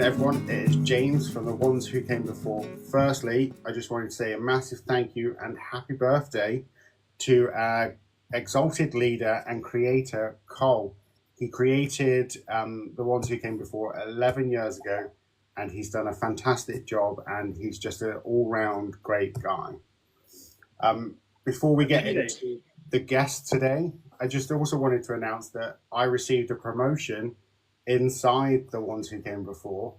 everyone, it is James from The Ones Who Came Before. Firstly, I just wanted to say a massive thank you and happy birthday to our exalted leader and creator, Cole. He created The Ones Who Came Before 11 years ago, and he's done a fantastic job, and he's just an all-round great guy. Before we get into the guest today, I just also wanted to announce that I received a promotion inside The Ones Who Came Before.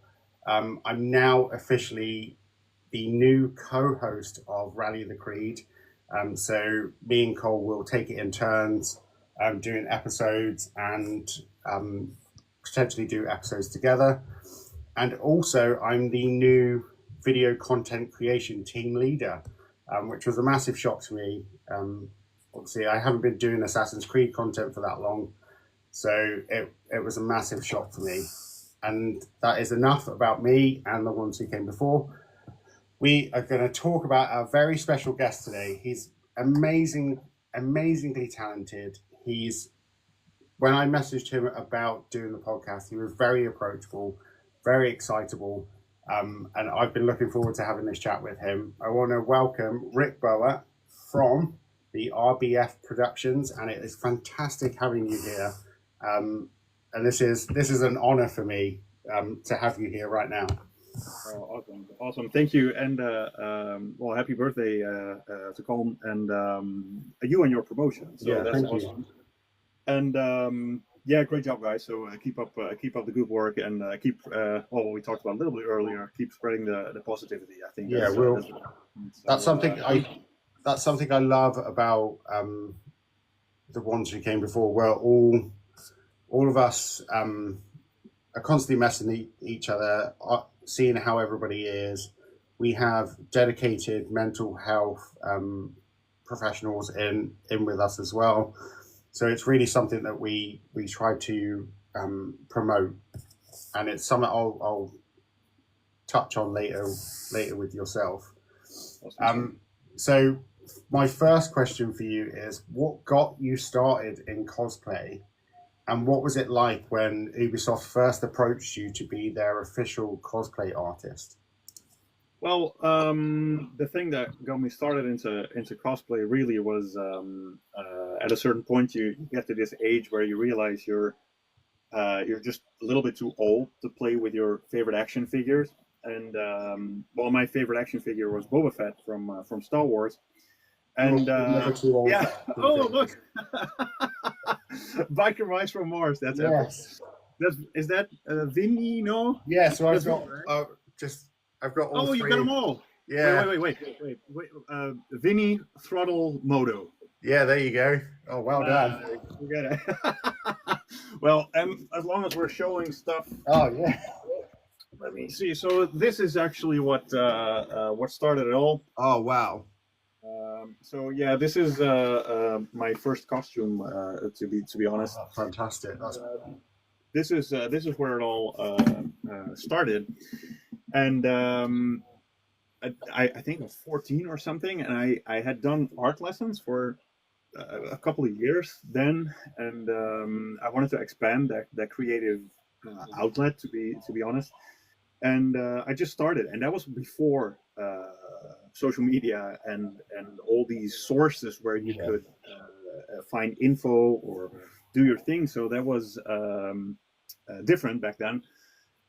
I'm now officially the new co-host of Rally the Creed. So me and Cole will take it in turns doing episodes and potentially do episodes together. And also I'm the new video content creation team leader, which was a massive shock to me. Obviously, I haven't been doing Assassin's Creed content for that long, so it was a massive shock for me. And that is enough about me and The Ones Who Came Before. We are going to talk about our very special guest today. He's amazingly talented. When I messaged him about doing the podcast, he was very approachable, very excitable, and I've been looking forward to having this chat with him. I want to welcome Rick Boer from the RBF-Productions, and it is fantastic having you here. And this is an honor for me to have you here right now. Oh, awesome! Thank you, and well, happy birthday to Colm and you and your promotion. So yeah, that's awesome. You. And yeah, great job, guys. So keep up the good work, and keep what we talked about a little bit earlier. Keep spreading the positivity. I think. Yeah, that's something I love about The Ones Who Came Before. Where all of us are constantly messing each other, seeing how everybody is. We have dedicated mental health professionals in with us as well. So it's really something that we try to promote, and it's something I'll touch on later with yourself. Awesome. So my first question for you is, what got you started in cosplay, and what was it like when Ubisoft first approached you to be their official cosplay artist? Well, the thing that got me started into cosplay really was at a certain point you get to this age where you realize you're just a little bit too old to play with your favorite action figures. And well, my favorite action figure was Boba Fett from Star Wars. And yeah, oh look, Biker Mice from Mars. That's yes. Is that Vinny? No. Yeah. So I've got all. Oh, three. You've got them all. Yeah. Wait. Vinny, Throttle, Moto. Yeah, there you go. Oh, well done. You got it. Well, and as long as we're showing stuff. Oh yeah. Let me see. So this is actually what started it all. Oh wow. So yeah, this is my first costume. To be honest. Oh, fantastic. This is where it all started, and I think I was 14 or something, and I had done art lessons for a couple of years then, and I wanted to expand that creative outlet. To be honest, and I just started, and that was before social media and all these sources where you could find info or do your thing. So that was different back then,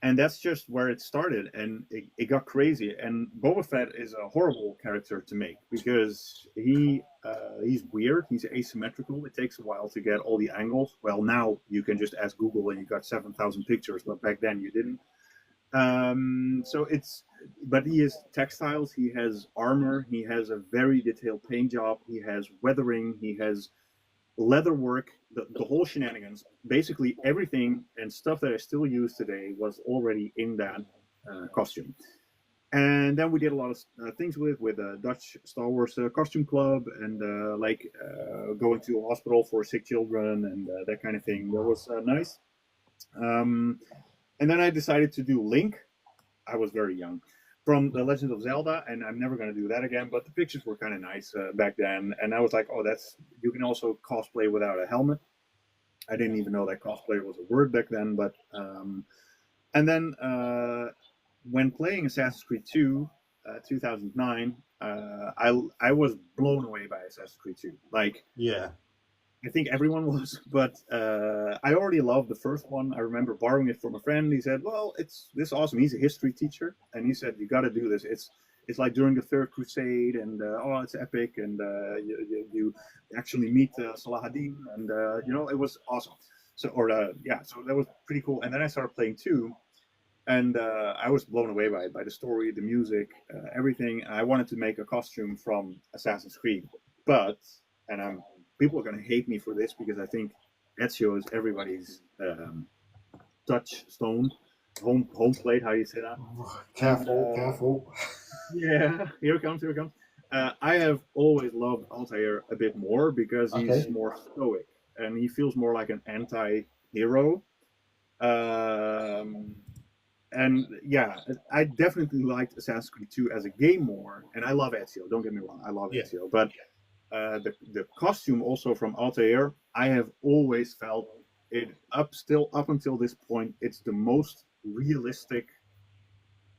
and that's just where it started, and it got crazy. And Boba Fett is a horrible character to make because he's weird, he's asymmetrical. It takes a while to get all the angles. Well, now you can just ask Google and you got 7,000 pictures, but back then you didn't. But he is textiles, he has armor, he has a very detailed paint job, he has weathering, he has leather work, the whole shenanigans. Basically everything and stuff that I still use today was already in that costume. And then we did a lot of things with a Dutch Star Wars costume club, and going to a hospital for sick children and that kind of thing. That was nice. And then I decided to do Link. I was very young, from The Legend of Zelda, and I'm never going to do that again, but the pictures were kind of nice back then. And I was like, oh, you can also cosplay without a helmet. I didn't even know that cosplay was a word back then, but And then when playing Assassin's Creed 2, 2009, I was blown away by Assassin's Creed 2. Like, Yeah. I think everyone was, but I already loved the first one. I remember borrowing it from a friend. He said, "Well, it's this awesome." He's a history teacher, and he said, "You got to do this. It's like during the Third Crusade, and oh, it's epic, and you actually meet Saladin, and it was awesome." So, so that was pretty cool. And then I started playing 2, and I was blown away by the story, the music, everything. I wanted to make a costume from Assassin's Creed, but and people are going to hate me for this because I think Ezio is everybody's touchstone, home plate. How do you say that? Careful, careful. Yeah, here it comes. Here it comes. I have always loved Altair a bit more because he's more stoic and he feels more like an anti-hero. And yeah, I definitely liked Assassin's Creed 2 as a game more, and I love Ezio. Don't get me wrong, I love Ezio, but the costume also from Altair, I have always felt it up until this point, it's the most realistic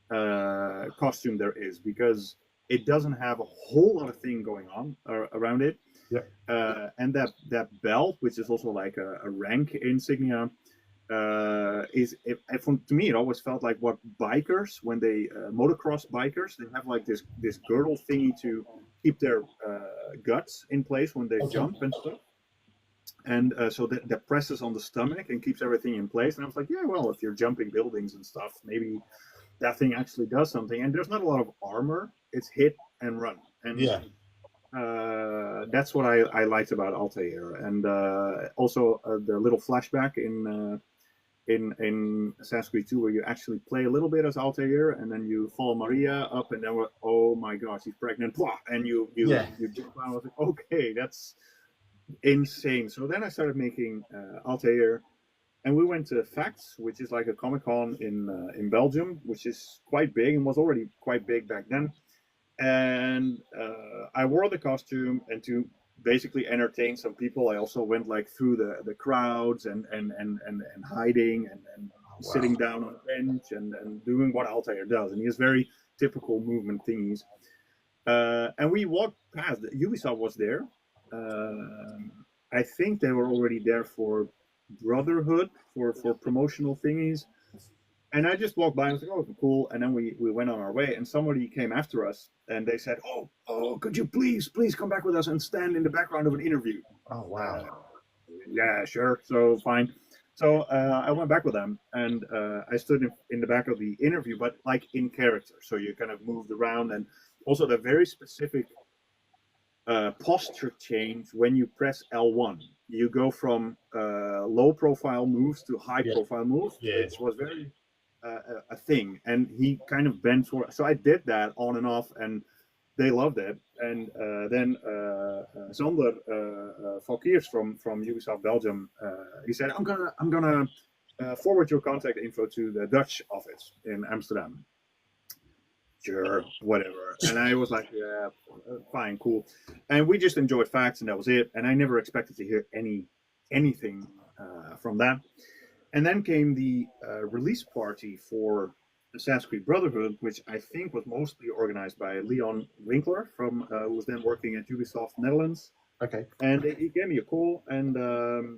costume there is because it doesn't have a whole lot of thing going on around it. Yeah. And that belt, which is also like a rank insignia, to me it always felt like what bikers when they motocross bikers, they have like this girdle thingy to keep their guts in place when they jump and stuff, and so that presses on the stomach and keeps everything in place. And I was like, yeah, well, if you're jumping buildings and stuff, maybe that thing actually does something. And there's not a lot of armor, it's hit and run, and that's what I liked about Altair. And also the little flashback in Assassin's Creed 2 where you actually play a little bit as Altair and then you follow Maria up and then oh my gosh, she's pregnant, and you jump out. I was like, okay, that's insane. So then I started making Altair, and we went to Facts, which is like a Comic-Con in Belgium, which is quite big and was already quite big back then. And I wore the costume, and to basically entertain some people, I also went like through the crowds and hiding and sitting down on a bench and doing what Altair does. And he has very typical movement thingies. And we walked past. Ubisoft was there. I think they were already there for Brotherhood, for promotional thingies. And I just walked by and was like, oh, cool. And then we went on our way, and somebody came after us, and they said, oh, could you please come back with us and stand in the background of an interview? Oh, wow. Yeah, sure. So fine. So I went back with them, and I stood in the back of the interview, but like in character. So you kind of moved around, and also the very specific posture change when you press L1. You go from low profile moves to high profile moves. Yeah. Which was very a thing, and he kind of bent for. So I did that on and off, and they loved it. And then Sander Valkiers from Ubisoft Belgium, he said, I'm gonna forward your contact info to the Dutch office in Amsterdam. Sure, whatever. And I was like, yeah, fine, cool. And we just enjoyed Facts, and that was it. And I never expected to hear anything from that. And then came the release party for Assassin's Creed Brotherhood, which I think was mostly organized by Leon Winkler who was then working at Ubisoft Netherlands. Okay. And he gave me a call, and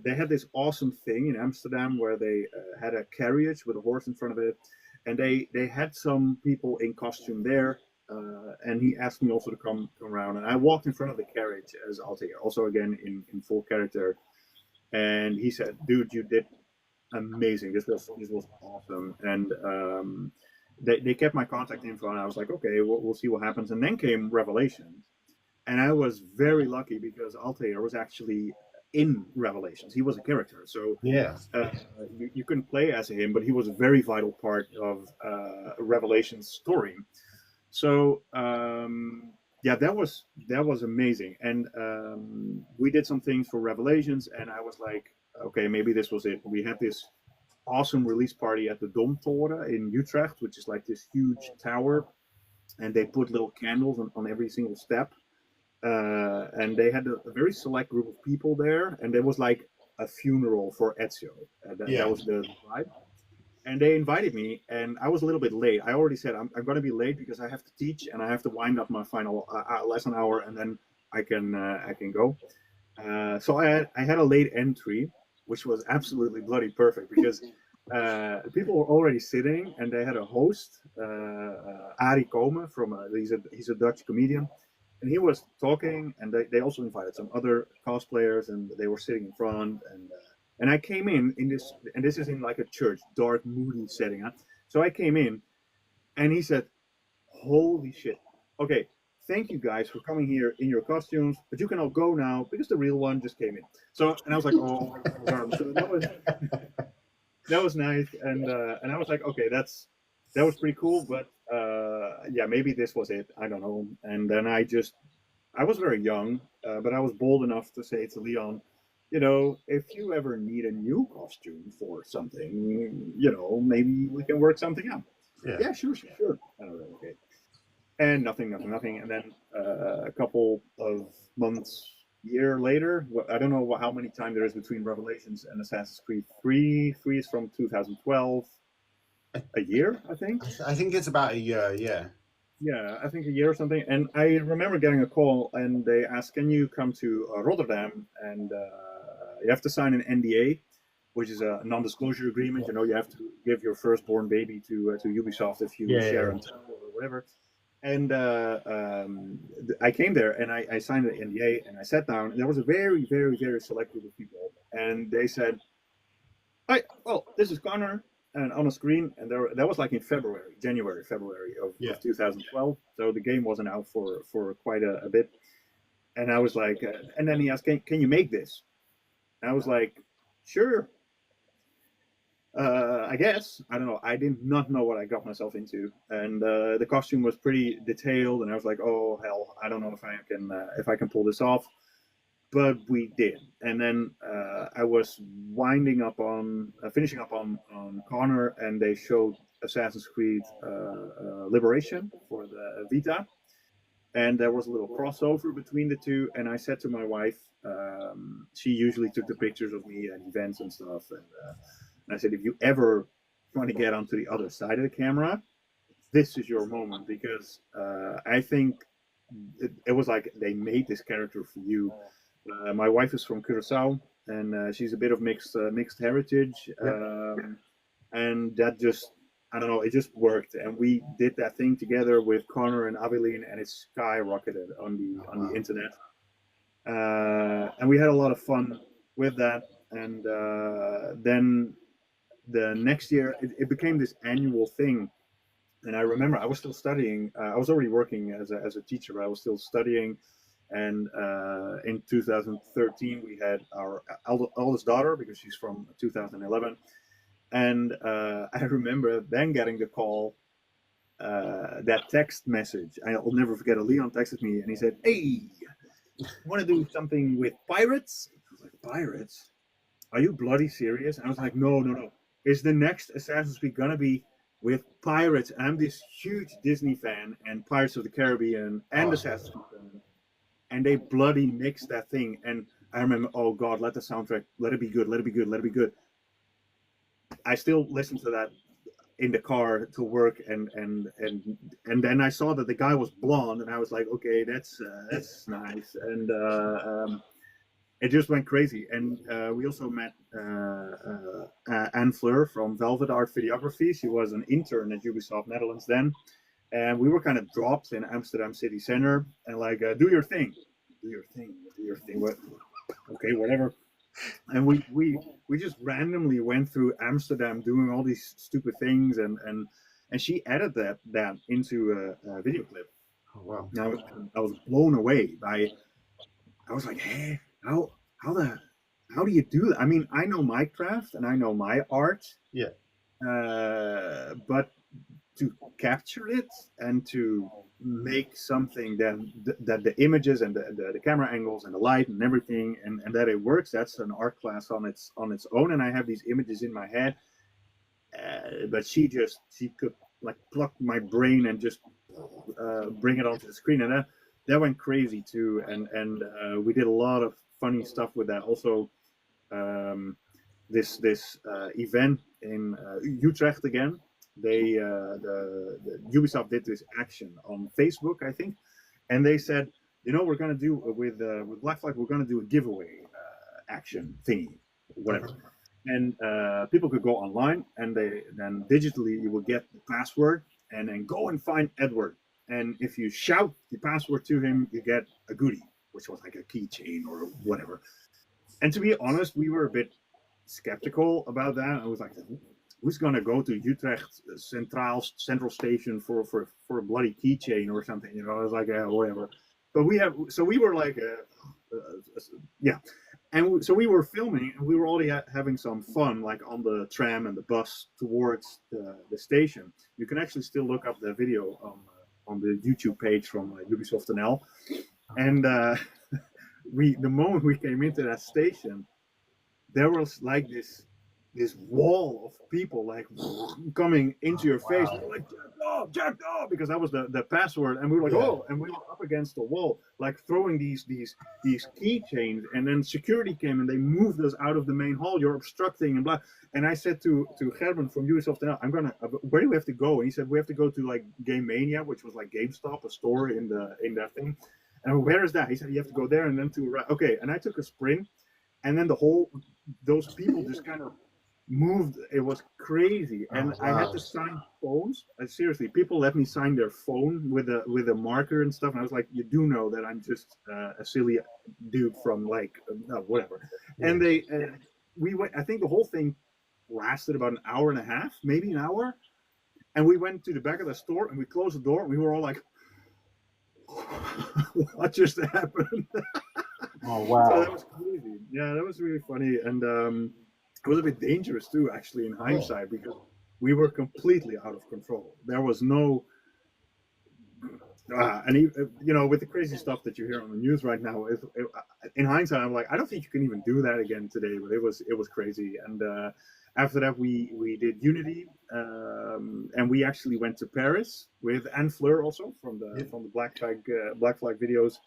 they had this awesome thing in Amsterdam where they had a carriage with a horse in front of it, and they had some people in costume there, and he asked me also to come around, and I walked in front of the carriage as Altair, also again in full character, and he said, "Dude, you did amazing. This was awesome." And they kept my contact info, and I was like, okay, we'll see what happens. And then came Revelations, and I was very lucky because Altair was actually in Revelations. He was a character, so you couldn't play as him, but he was a very vital part of Revelations story. So that was amazing. And we did some things for Revelations, and I was like, okay, maybe this was it. We had this awesome release party at the Domtoren in Utrecht, which is like this huge tower, and they put little candles on every single step. And they had a very select group of people there, and there was like a funeral for Ezio. That was the vibe. and they invited me, and I was a little bit late. I already said I'm going to be late because I have to teach and I have to wind up my final lesson hour, and then I can go. So I had a late entry, which was absolutely bloody perfect because people were already sitting, and they had a host, Arie Komen from he's a Dutch comedian, and he was talking, and they also invited some other cosplayers, and they were sitting in front, and I came in this, and this is in like a church, dark, moody setting. Huh? So I came in, and he said, "Holy shit! Okay, thank you guys for coming here in your costumes, but you can all go now because the real one just came in." So, and I was like, "Oh, so that was nice," and I was like, "Okay, that was pretty cool," but yeah, maybe this was it. I don't know. And then I was very young, but I was bold enough to say to Leon, you know, if you ever need a new costume for something, you know, maybe we can work something out. Yeah, sure, sure, sure. I don't know, okay. And nothing, nothing, nothing. And then a couple of months, year later, I don't know how many time there is between Revelations and Assassin's Creed 3. 3 is from 2012. A year, I think. I think it's about a year. Yeah. Yeah, I think a year or something. And I remember getting a call, and they asked, "Can you come to Rotterdam? And you have to sign an NDA, which is a non-disclosure agreement. You know, you have to give your firstborn baby to Ubisoft if you share and tell or whatever." And I came there, and I signed the NDA, and I sat down. And there was a very, very, very select group of people, and they said, "Hi, well, this is Connor." And on a screen, and that was like in January, February of 2012. So the game wasn't out for quite a bit. And I was like, and then he asked, "Can you make this?" And I was like, "Sure, I guess." I don't know. I did not know what I got myself into, and the costume was pretty detailed. And I was like, "Oh hell, I don't know if I can pull this off." But we did. And then I was finishing up on Connor, and they showed Assassin's Creed Liberation for the Vita, and there was a little crossover between the two. And I said to my wife, she usually took the pictures of me at events and stuff, and I said, "If you ever want to get onto the other side of the camera, this is your moment, because I think it was like they made this character for you." My wife is from Curacao, and she's a bit of mixed heritage, and that just, I don't know, it just worked, and we did that thing together with Connor and Aveline, and it skyrocketed on the internet, and we had a lot of fun with that, and then the next year it became this annual thing. And I remember I was still studying. I was already working as a teacher, but I was still studying. And in 2013, we had our eldest daughter, because she's from 2011. And I remember then getting the call, that text message. I'll never forget it. Leon texted me, and he said, "Hey, want to do something with pirates?" I was like, "Pirates? Are you bloody serious?" And I was like, "No, no, no. Is the next Assassin's Creed gonna be with pirates?" I'm this huge Disney fan, and Pirates of the Caribbean, and Assassin's Creed fan, and they bloody mixed that thing. And I remember, oh God, let the soundtrack, let it be good, let it be good, let it be good. I still listen to that in the car to work, and then I saw that the guy was blonde, and I was like, okay, that's nice, and it just went crazy. And we also met Anne Fleur from Velvet Art Videography. She was an intern at Ubisoft Netherlands then, and we were kind of dropped in Amsterdam city center, and like, do your thing, do your thing, do your thing. What? Okay, whatever. And we just randomly went through Amsterdam doing all these stupid things, and she added that into a video clip. Oh wow! Now I was blown away by. I was like, hey, how do you do that? I mean, I know my craft and I know my art, but to capture it and to make something that the images and the camera angles and the light and everything, and that it works, that's an art class on its own. And I have these images in my head, but she could like pluck my brain and just bring it onto the screen, and that went crazy too. And we did a lot of funny stuff with that also. this event in Utrecht again. They the Ubisoft did this action on Facebook, I think, and they said, we're going to do with Black Flag, we're going to do a giveaway action thingy, whatever. And people could go online, and then digitally you will get the password, and then go and find Edward. And if you shout the password to him, you get a goodie, which was like a keychain or whatever. And to be honest, we were a bit skeptical about that. I was like, who's going to go to Utrecht Central Station for a bloody keychain or something? I was like, whatever. But we were like, yeah. And so we were filming, and we were already having some fun, like on the tram and the bus towards the station. You can actually still look up the video on the YouTube page from Ubisoft NL. And the moment we came into that station, there was like this wall of people like coming into your face, like jacked off, because that was the password, and we were like, and we were up against the wall, like throwing these keychains, and then security came and they moved us out of the main hall. You're obstructing and blah. And I said to Gerben from Ubisoft, where do we have to go? And he said, we have to go to like Game Mania, which was like GameStop, a store in that thing. And where is that? He said, you have to go there and then to okay. And I took a sprint, and then those people just kind of moved. It was crazy, and I had to sign phones. Seriously, people let me sign their phone with a marker and stuff. And I was like, you do know that I'm just a silly dude from like whatever. Yeah. And we went. I think the whole thing lasted about an hour and a half, maybe an hour. And we went to the back of the store and we closed the door. And we were all like, "What just happened?" Oh wow! So that was crazy. Yeah, that was really funny, and it was a bit dangerous too, actually, in hindsight, because we were completely out of control. There was no, and with the crazy stuff that you hear on the news right now, in hindsight, I'm like, I don't think you can even do that again today. But it was crazy, and after that, we did Unity, and we actually went to Paris with Anne Fleur also from the Black Flag videos.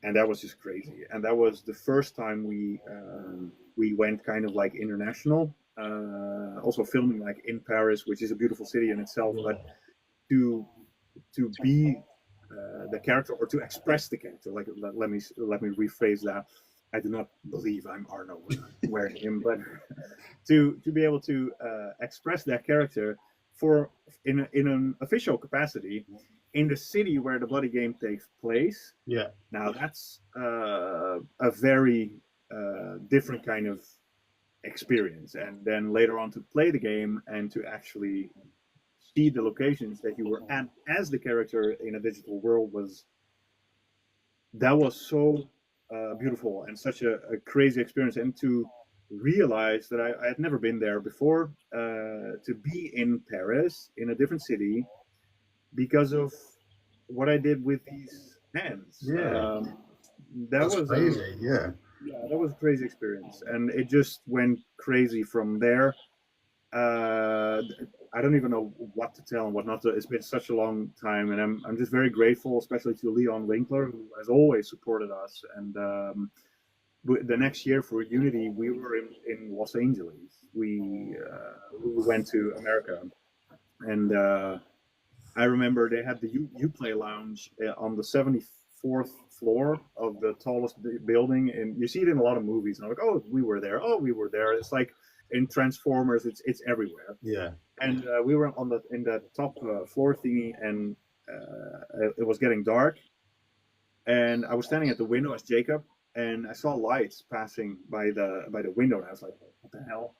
And that was just crazy. And that was the first time we went kind of like international, also filming like in Paris, which is a beautiful city in itself. But to be the character, or to express the character, like let me rephrase that. I do not believe I'm Arno wearing him, but to be able to express that character in an official capacity, in the city where the bloody game takes place. Yeah. Now that's a very different kind of experience. And then later on to play the game and to actually see the locations that you were at as the character in a digital world was so beautiful and such a crazy experience. And to realize that I had never been there before, to be in Paris, in a different city, because of what I did with these hands. Yeah. That was crazy. Yeah, that was a crazy experience. And it just went crazy from there. I don't even know what to tell and what not to. It's been such a long time, and I'm just very grateful, especially to Leon Winkler, who has always supported us. And the next year for Unity, we were in Los Angeles. We went to America, and I remember they had the Uplay Lounge on the 74th floor of the tallest building, and you see it in a lot of movies. And I'm like, oh, we were there. Oh, we were there. It's like in Transformers, it's everywhere. Yeah. And we were in the top floor thingy, and it was getting dark. And I was standing at the window as Jacob, and I saw lights passing by the window, and I was like, what the hell?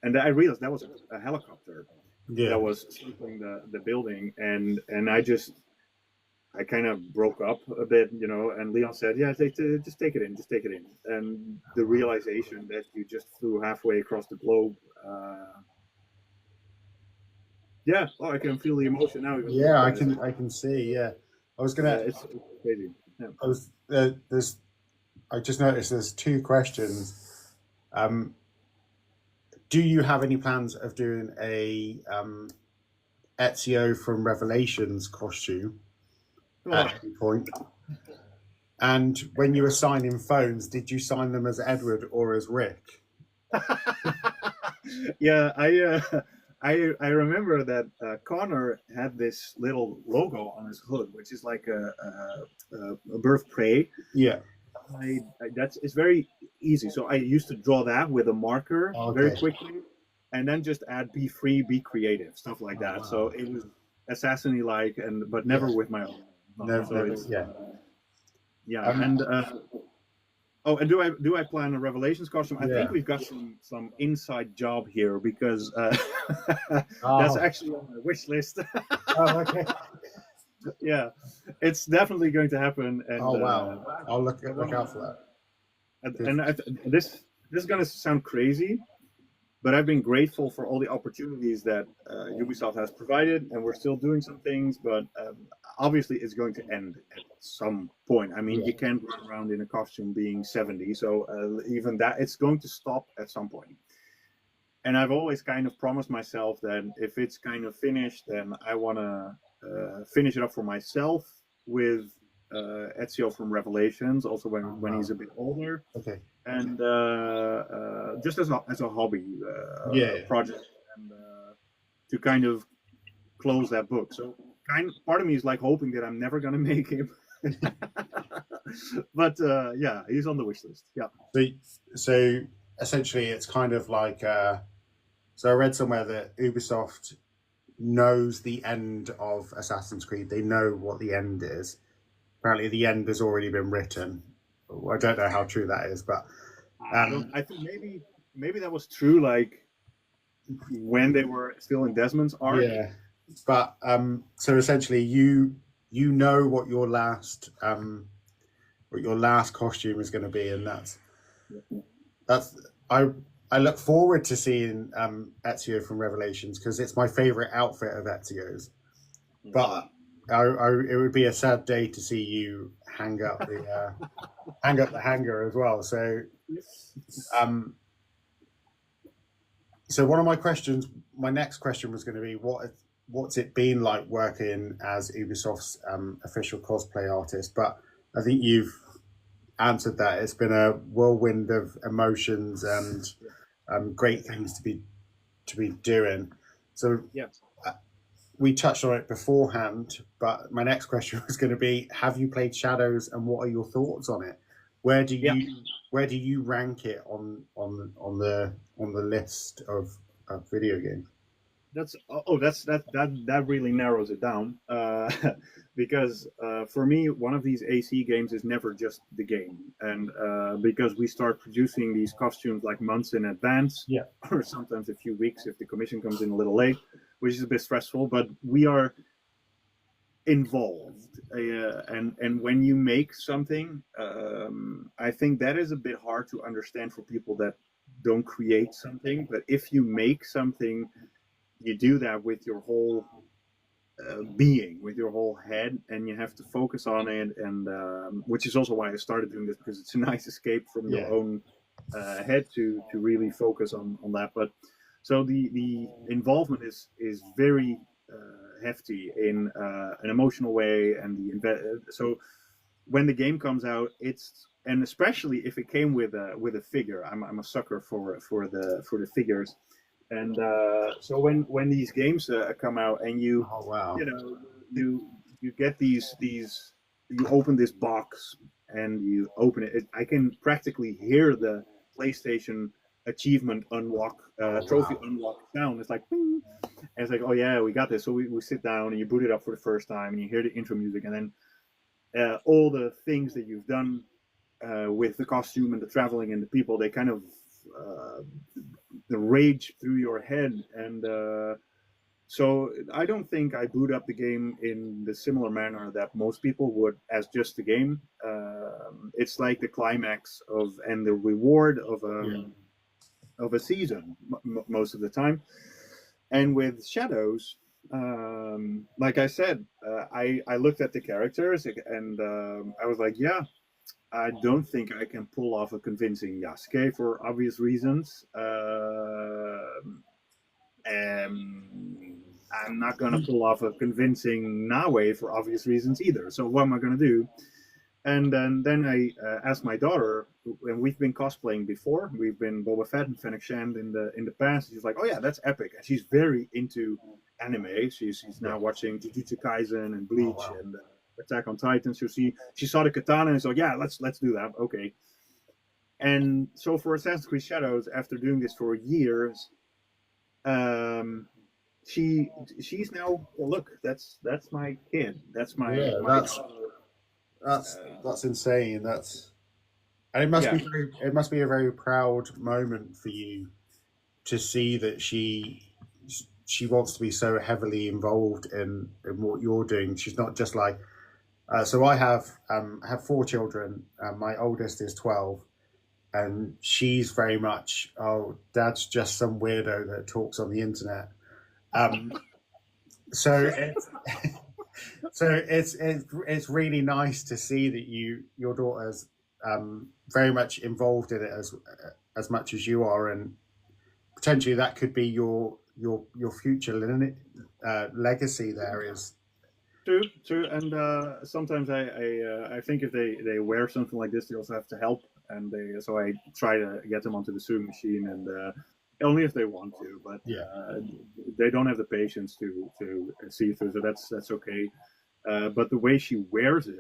And I realized that was a helicopter. Yeah. That was circling the building, and I kind of broke up a bit, and Leon said, yeah, just take it in. And the realization that you just flew halfway across the globe, I can feel the emotion now. Yeah, I can see, yeah. I was gonna, it's crazy. Yeah. I just noticed there's two questions. Do you have any plans of doing a Ezio from Revelations costume at any point? And when you were signing phones, did you sign them as Edward or as Rick? Yeah, I remember that Connor had this little logo on his hood, which is like a birth prey. Yeah. That's it's very easy. So I used to draw that with a marker very Okay. quickly, and then just add "be free, be creative," stuff like Oh, that. So wow. it was assassin like, and but Yeah. never with my own. No, So never. it's Yeah. yeah, Um. and oh, and do I plan a Revelations costume? I think Yeah. we've got some inside job here because that's Oh. actually on my wish list. Oh. Okay. Yeah, it's definitely going to happen, and Oh wow. I'll I look wanna, out for that. and this is going to sound crazy, but I've been grateful for all the opportunities that Ubisoft has provided, and we're still doing some things. But obviously, it's going to end at some point. I mean, Yeah. you can't run around in a costume being 70, so even that it's going to stop at some point. And I've always kind of promised myself that if it's kind of finished, then I want to finish it up for myself with Ezio from Revelations, also Oh, when wow. he's a bit older, Okay. and just as a hobby Yeah. project, and to kind of close that book. So part of me is like hoping that I'm never gonna make him, but yeah, he's on the wish list. Yeah. So, so essentially, it's kind of like. So I read somewhere that Ubisoft knows the end of Assassin's Creed. They know what the end is. Apparently, the end has already been written. I don't know how true that is, but I think maybe that was true. Like when they were still in Desmond's arc. yeah. But so essentially, you know what your last costume is going to be, and that's I I look forward to seeing Ezio from Revelations because it's my favorite outfit of Ezio's. But it would be a sad day to see you hang up the hanger as well. Um, so one of my next question was going to be what's it been like working as Ubisoft's official cosplay artist? But I think you've answered that. It's been a whirlwind of emotions and great things to be doing. So Yeah. we touched on it beforehand, but my next question was going to be: have you played Shadows, and what are your thoughts on it? Where do Yeah. you rank it on the list of video games? That really narrows it down because for me one of these AC games is never just the game, and because we start producing these costumes like months in advance, Yeah. or sometimes a few weeks if the commission comes in a little late, which is a bit stressful, but we are involved, and when you make something, I think that is a bit hard to understand for people that don't create something, but if you make something, you do that with your whole being, with your whole head, and you have to focus on it, and which is also why I started doing this, because it's a nice escape from your Yeah. own head to really focus on that. But so the involvement is very hefty in an emotional way, and so when the game comes out, it's, and especially if it came with a figure, I'm a sucker for the figures, and so when these games come out, and Oh wow. you know you get these you open this box, and you open it, I can practically hear the PlayStation achievement unlock Oh trophy wow. unlock sound. It's like ping, and it's like, oh yeah, we got this. So we sit down and you boot it up for the first time, and you hear the intro music, and then all the things that you've done with the costume and the traveling and the people, they kind of uh, rage through your head. And so I don't think I boot up the game in the similar manner that most people would as just the game. It's like the climax of and the reward of a season most of the time. And with Shadows, like I said, I looked at the characters, and I was like, yeah, I don't think I can pull off a convincing Yasuke for obvious reasons. And I'm not going to pull off a convincing Nawe for obvious reasons either. So what am I going to do? And then I asked my daughter, and we've been cosplaying before. We've been Boba Fett and Fennec Shand in the past. She's like, "Oh yeah, that's epic!" And she's very into anime. She's now watching Jujutsu Kaisen and Oh Bleach wow. and Attack on Titan. So she saw the katana and so yeah, let's do that. Okay. And so for Assassin's Creed Shadows, after doing this for years, um, she's now, well, look, that's my kid. That's Yeah, my that's insane. That's and yeah. it must be a very proud moment for you to see that she wants to be so heavily involved in what you're doing. She's not just like so I have four children. My oldest is 12, and she's very much oh dad's just some weirdo that talks on the internet. Um, so it's it's really nice to see that your daughter's very much involved in it as much as you are, and potentially that could be your future legacy. There is True, and sometimes I think if they wear something like this, they also have to help, and so I try to get them onto the sewing machine, and only if they want to, but yeah they don't have the patience to see through, so that's okay. But the way she wears it,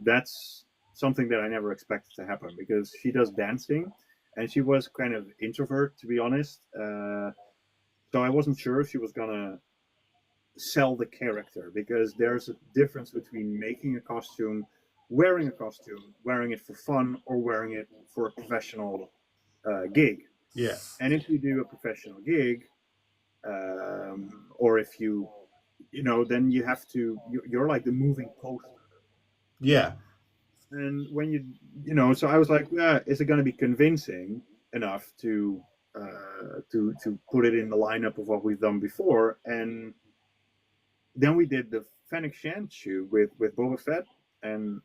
that's something that I never expected to happen because she does dancing, and she was kind of introvert to be honest. So I wasn't sure if she was gonna sell the character because there's a difference between making a costume, wearing it for fun, or wearing it for a professional gig. yeah And if you do a professional gig, or if then you have to, you're like the moving poster. yeah And when so I was like, yeah, is it going to be convincing enough to put it in the lineup of what we've done before? And then we did the Fennec Shand shoe with Boba Fett, and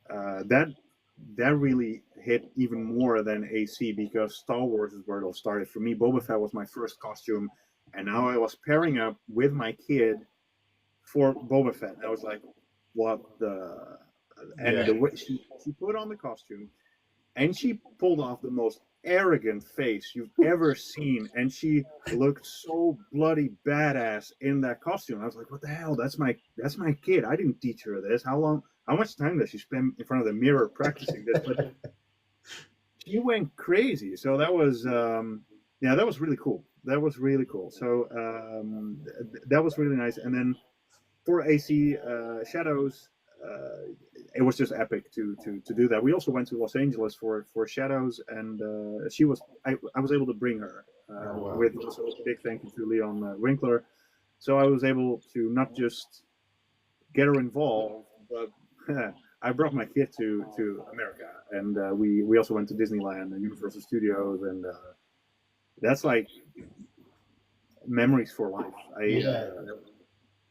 that really hit even more than AC because Star Wars is where it all started for me. Boba Fett was my first costume, and now I was pairing up with my kid for Boba Fett. I was like, what the? And yeah the way she put on the costume, and she pulled off the most arrogant face you've ever seen, and she looked so bloody badass in that costume. I was like, what the hell? That's my kid. I didn't teach her this. How much time does she spend in front of the mirror practicing this? But she went crazy. So that was yeah, that was really cool. That was really cool. So that was really nice. And then for AC Shadows, it was just epic to do that. We also went to Los Angeles for Shadows, and I was able to bring her oh wow with also a big thank you to Leon Winkler. So I was able to not just get her involved, but I brought my kid to America, and we also went to Disneyland and Universal Studios, and that's like memories for life. yeah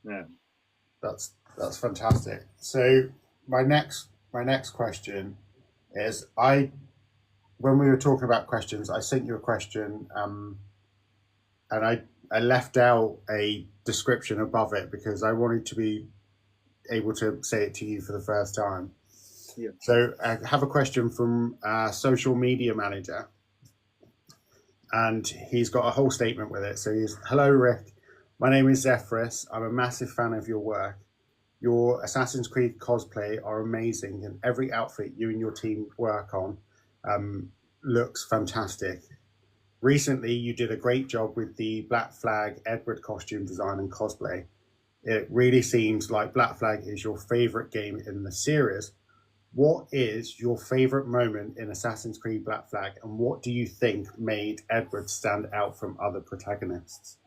Yeah. that's fantastic. So my next question is I when we were talking about questions, I sent you a question, and I left out a description above it because I wanted to be able to say it to you for the first time. Yeah. So I have a question from social media manager, and he's got a whole statement with it. So he's, hello Rick, my name is Zephyrus. I'm a massive fan of your work. Your Assassin's Creed cosplay are amazing, and every outfit you and your team work on um, looks fantastic. Recently, you did a great job with the Black Flag Edward costume design and cosplay. It really seems like Black Flag is your favorite game in the series. What is your favorite moment in Assassin's Creed Black Flag, and what do you think made Edward stand out from other protagonists?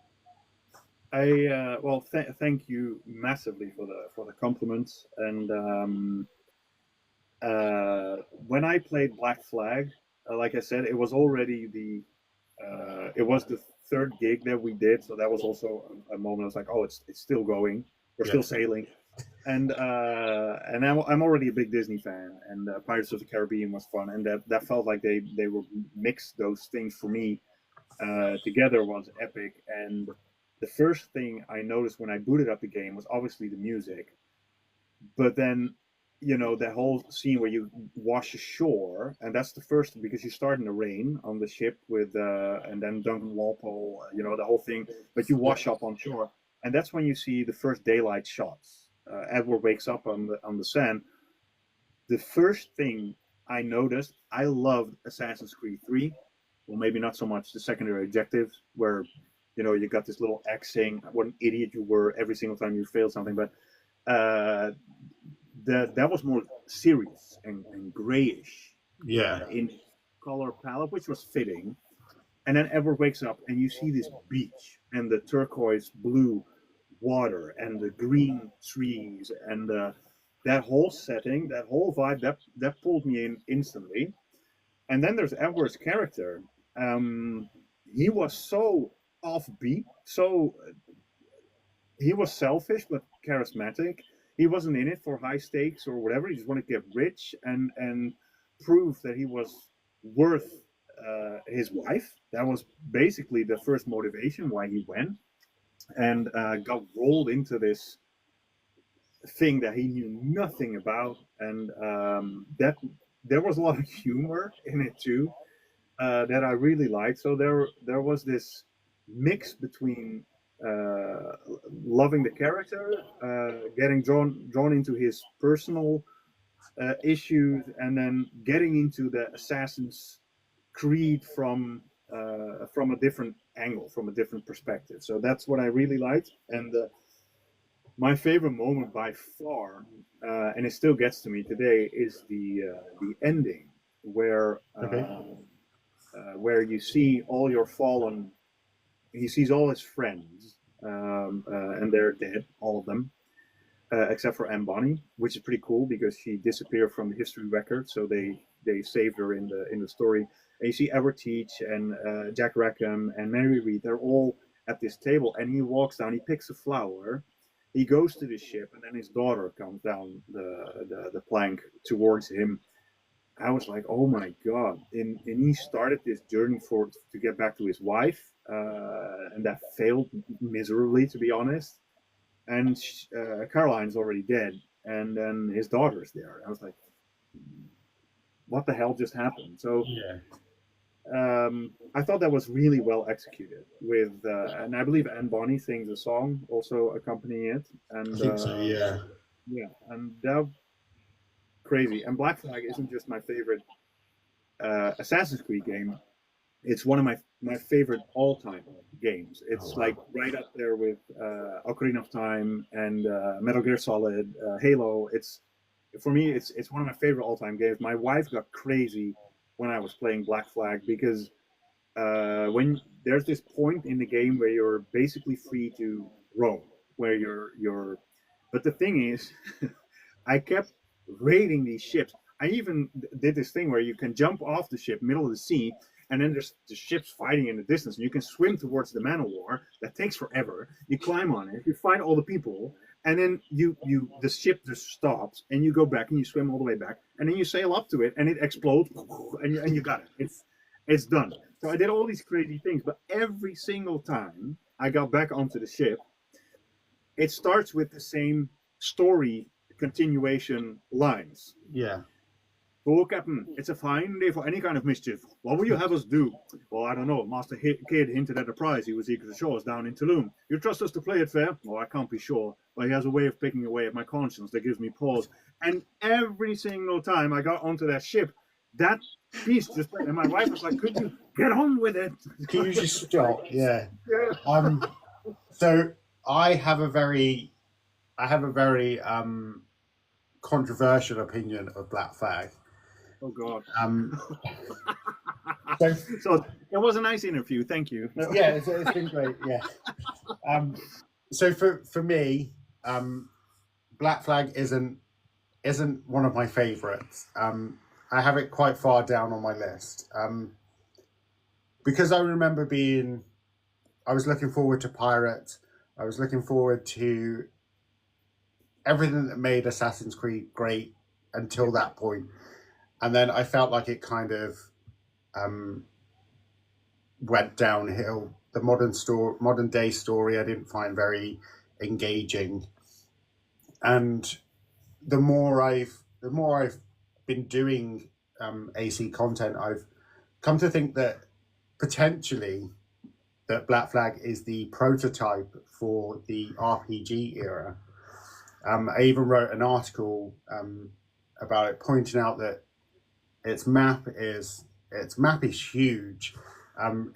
Well, thank you massively for the compliments. And when I played Black Flag, like I said, it was the third gig that we did, so that was also a moment. I was like, oh, it's still going, we're Yeah, still sailing, and I'm already a big Disney fan, and Pirates of the Caribbean was fun, and that felt like they were mixed those things for me together was epic. And the first thing I noticed when I booted up the game was obviously the music, but then you know, that whole scene where you wash ashore, and that's the first, because you start in the rain on the ship with and then Duncan Walpole, you know, the whole thing, but you wash up on shore, and that's when you see the first daylight shots. Edward wakes up on the sand. The first thing I noticed, I loved Assassin's Creed 3. Well, maybe not so much the secondary objectives, where, you know, you got this little X saying what an idiot you were every single time you failed something, but uh, that was more serious and grayish Yeah. in color palette, which was fitting. And then Edward wakes up, and you see this beach and the turquoise blue water and the green trees and that whole setting, that whole vibe, that pulled me in instantly. And then there's Edward's character. He was so offbeat, so he was selfish but charismatic. He wasn't in it for high stakes or whatever. He just wanted to get rich and prove that he was worth his wife. That was basically the first motivation why he went, and got rolled into this thing that he knew nothing about, and that there was a lot of humor in it too, that I really liked. So there was this mix between loving the character, getting drawn into his personal issues, and then getting into the Assassin's Creed from a different angle, from a different perspective. So that's what I really liked, and my favorite moment by far, and it still gets to me today, is the ending where Okay. where you see all your fallen. He sees all his friends, and they're dead, all of them, except for Anne Bonny, which is pretty cool because she disappeared from the history record. So they saved her in the story. And you see Edward Teach and Jack Rackham and Mary Read. They're all at this table, and he walks down. He picks a flower. He goes to the ship, and then his daughter comes down the plank towards him. I was like, oh my god! And he started this journey to get back to his wife, and that failed miserably, to be honest. And Caroline's already dead, and then his daughter's there. I was like, what the hell just happened? So Yeah. I thought that was really well executed. With and I believe Anne Bonny sings a song also accompanying it, and I think so. Yeah. yeah, and that crazy. And Black Flag isn't just my favorite Assassin's Creed game. It's one of my favorite all time games. It's like right up there with Ocarina of Time and Metal Gear Solid, Halo. It's for me, it's one of my favorite all time games. My wife got crazy when I was playing Black Flag because when there's this point in the game where you're basically free to roam, where you're. But the thing is, I kept raiding these ships. I even did this thing where you can jump off the ship, middle of the sea, and then there's the ships fighting in the distance. And you can swim towards the man of war. That takes forever. You climb on it, you fight all the people, and then the ship just stops, and you go back and you swim all the way back, and then you sail up to it, and it explodes, and you got it. It's done. So I did all these crazy things, but every single time I got back onto the ship, it starts with the same story continuation lines. Yeah. Hello, Captain. It's a fine day for any kind of mischief. What will you have us do? Well, I don't know. Master Kidd hinted at a prize he was eager to show us down in Tulum. You trust us to play it fair? Oh, I can't be sure. But he has a way of picking away at my conscience that gives me pause. And every single time I got onto that ship, that piece just played. And my wife was like, could you get on with it? Can you just stop? Yeah. Yeah. So I have a very controversial opinion of Black Flag. Oh, God. So it was a nice interview. Thank you. Yeah, it's been great. Yeah. So for me, Black Flag isn't one of my favorites. I have it quite far down on my list. Because I remember I was looking forward to Pirate. I was looking forward to everything that made Assassin's Creed great until that point. And then I felt like it kind of went downhill. The modern day story I didn't find very engaging. And the more I've the more I've been doing AC content, I've come to think that potentially that Black Flag is the prototype for the RPG era. I even wrote an article about it, pointing out that its map is huge.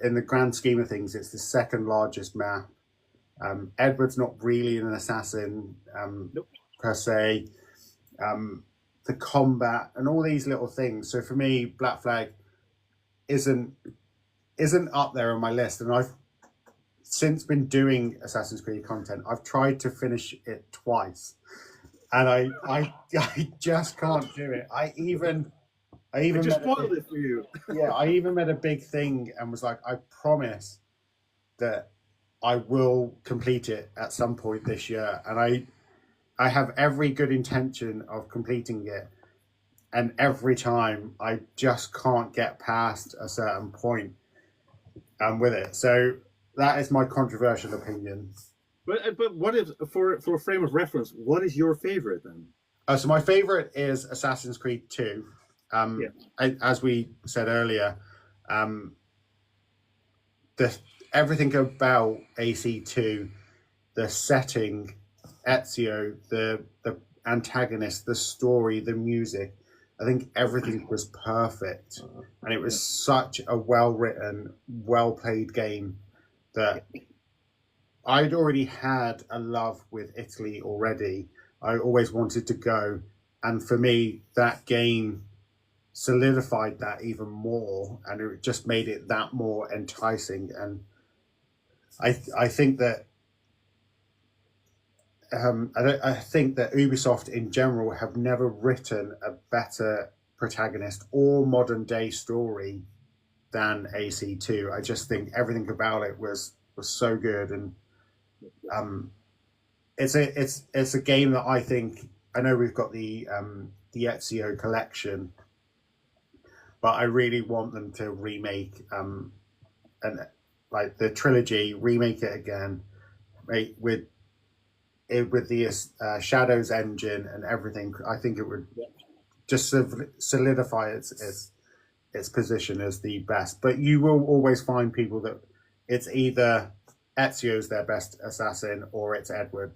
In the grand scheme of things, it's the second largest map. Edward's not really an assassin Nope. per se. The combat and all these little things. So for me, Black Flag isn't up there on my list, and I've since been doing Assassin's Creed content. I've tried to finish it twice, and I just can't do it. I just spoiled it for you. Yeah, I even made a big thing and was like, I promise that I will complete it at some point this year, and I have every good intention of completing it, and every time I just can't get past a certain point with it. So that is my controversial opinion. But what is, for a frame of reference, what is your favorite then? So my favorite is Assassin's Creed 2. As we said earlier, everything about AC2, the setting, Ezio, the antagonist, the story, the music, I think everything was perfect, and it was such a well-written, well-played game that I'd already had a love with Italy already. I always wanted to go, and for me, that game solidified that even more, and it just made it that more enticing. And I think that I think that Ubisoft in general have never written a better protagonist or modern day story than AC2. I just think everything about it was so good, and it's a game that I think, I know we've got the Ezio collection, but I really want them to remake and like the trilogy, remake it again, with the Shadows engine and everything. I think it would just solidify its position as the best. But you will always find people that it's either Ezio's their best assassin or it's Edward.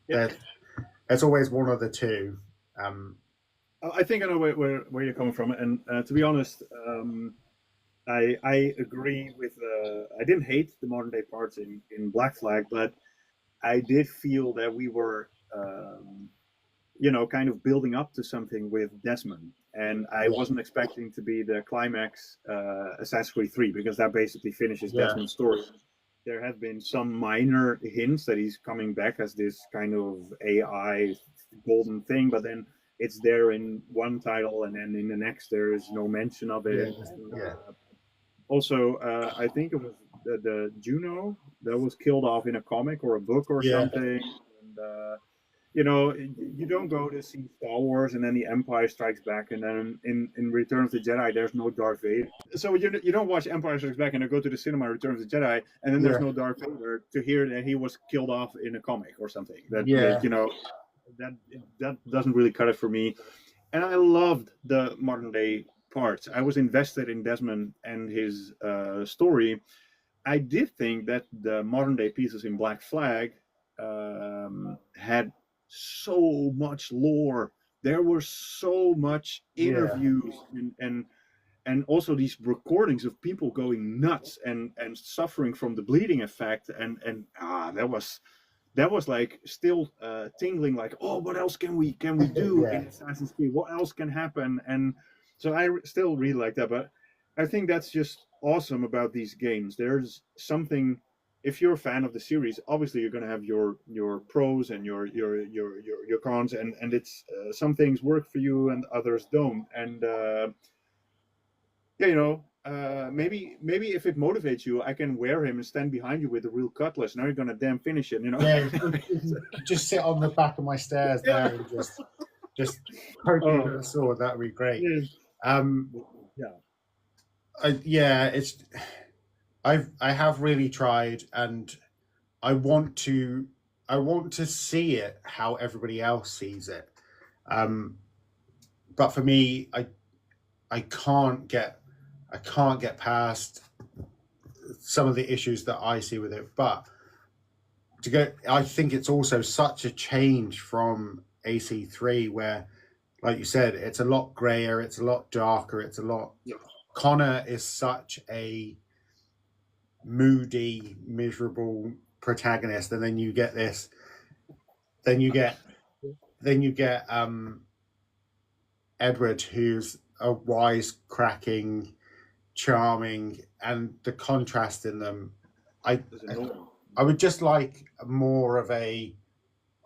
It's always one of the two. I think I know where you're coming from, and to be honest, I agree with. I didn't hate the modern day parts in Black Flag, but I did feel that we were, kind of building up to something with Desmond, and I wasn't expecting to be the climax Assassin's Creed 3, because that basically finishes Desmond's story. There have been some minor hints that he's coming back as this kind of AI golden thing, but then it's there in one title, and then in the next there is no mention of it. Also, I think it was the Juno that was killed off in a comic or a book or something. And, you don't go to see Star Wars and then the Empire Strikes Back, and then in Return of the Jedi there's no Darth Vader. So you don't watch Empire Strikes Back and then go to the cinema Return of the Jedi, and then there's no Darth Vader to hear that he was killed off in a comic or something. That doesn't really cut it for me. And I loved the modern day parts. I was invested in Desmond and his story. I did think that the modern day pieces in Black Flag had so much lore. There were so much interviews and also these recordings of people going nuts and suffering from the bleeding effect, and that was like still tingling, like, oh, what else can we do in Assassin's Creed? What else can happen? And so I still really like that. But I think that's just awesome about these games. There's something, if you're a fan of the series, obviously you're going to have your pros and your cons, and it's some things work for you and others don't. And maybe if it motivates you, I can wear him and stand behind you with a real cutlass. Now you're gonna damn finish it, Yeah, just sit on the back of my stairs there and just poke me with a sword. That would be great. I have really tried, and I want to see it how everybody else sees it. but for me, I can't get past some of the issues that I see with it. But to go, I think it's also such a change from AC3, where, like you said, it's a lot grayer, it's a lot darker, it's a lot. Connor is such a moody, miserable protagonist, and then you get this. Then you get Edward, who's a wise-cracking, charming, and the contrast in them. I would just like more of a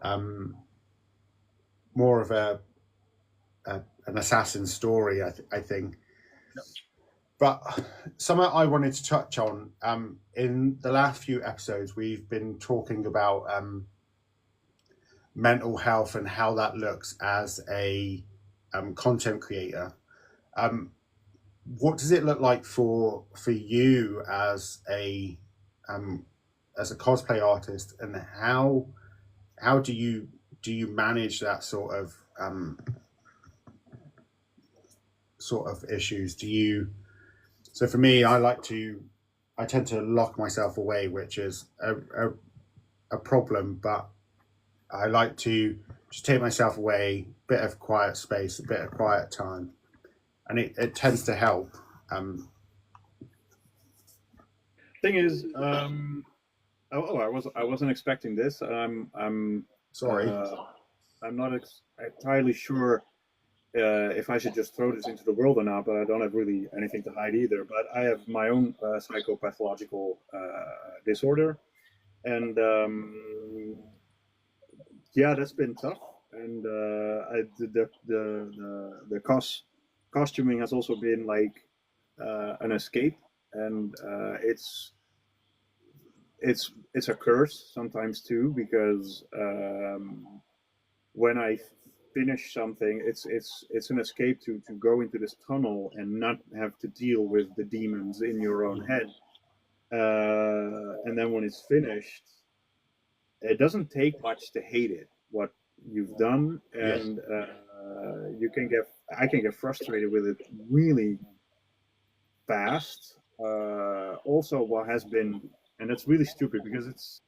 an assassin story. I think. But something I wanted to touch on, in the last few episodes, we've been talking about mental health and how that looks as a content creator. What does it look like for you as a cosplay artist, and how do you manage that sort of issues? So for me, I tend to lock myself away, which is a problem, but I like to just take myself away, bit of quiet space, a bit of quiet time, and it tends to help. Thing is, I wasn't expecting this. I'm sorry. I'm not entirely sure if I should just throw this into the world or not, but I don't have really anything to hide either. But I have my own psychopathological disorder, and yeah, that's been tough. And the costuming has also been like an escape, and it's a curse sometimes too, because when I finish something, it's an escape to go into this tunnel and not have to deal with the demons in your own head. And then when it's finished, it doesn't take much to hate it, what you've done, and I can get frustrated with it really fast. Also, what has been, and that's really stupid, because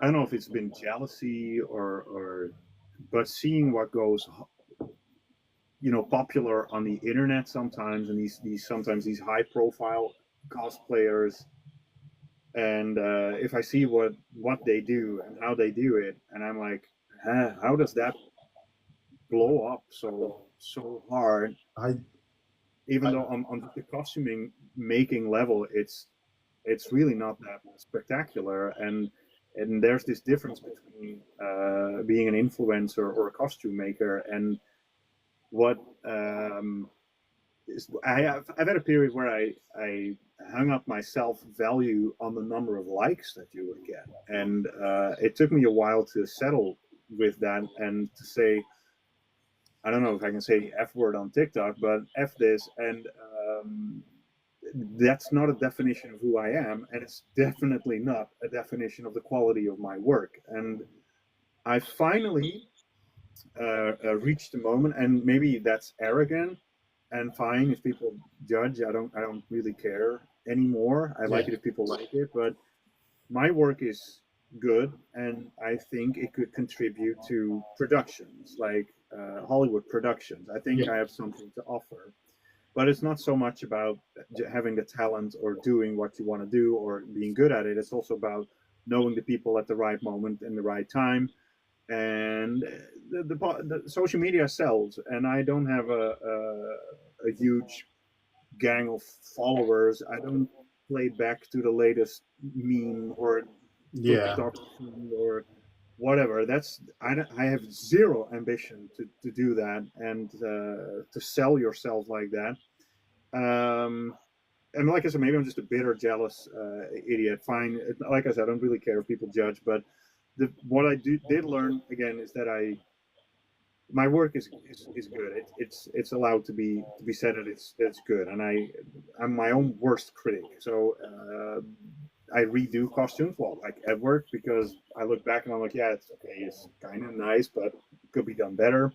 I don't know if it's been jealousy or but seeing what goes popular on the internet sometimes, and these high profile cosplayers, and if I see what they do and how they do it, and I'm like, how does that blow up so hard? Even though on the costuming making level, it's really not that spectacular, and there's this difference between being an influencer or a costume maker, and what I've had a period where I hung up my self-value on the number of likes that you would get, and it took me a while to settle with that and to say, I don't know if I can say the F word on TikTok, but F this, and that's not a definition of who I am, and it's definitely not a definition of the quality of my work. And I finally reached the moment, and maybe that's arrogant, and fine if people judge. I don't really care anymore. I like it if people like it, but my work is good, and I think it could contribute to productions like Hollywood productions. I think I have something to offer. But it's not so much about having the talent or doing what you want to do or being good at it. It's also about knowing the people at the right moment and the right time. And the social media sells, and I don't have a huge gang of followers. I don't play back to the latest meme or TikTok or whatever. I have zero ambition to do that, and to sell yourself like that. And like I said, maybe I'm just a bitter, jealous idiot. Fine, like I said, I don't really care if people judge. But what I did learn again is that my work is good. It's allowed to be said that it's good, and I'm my own worst critic. So I redo costumes, like at work, because I look back and I'm like, yeah, it's okay, it's kind of nice, but it could be done better.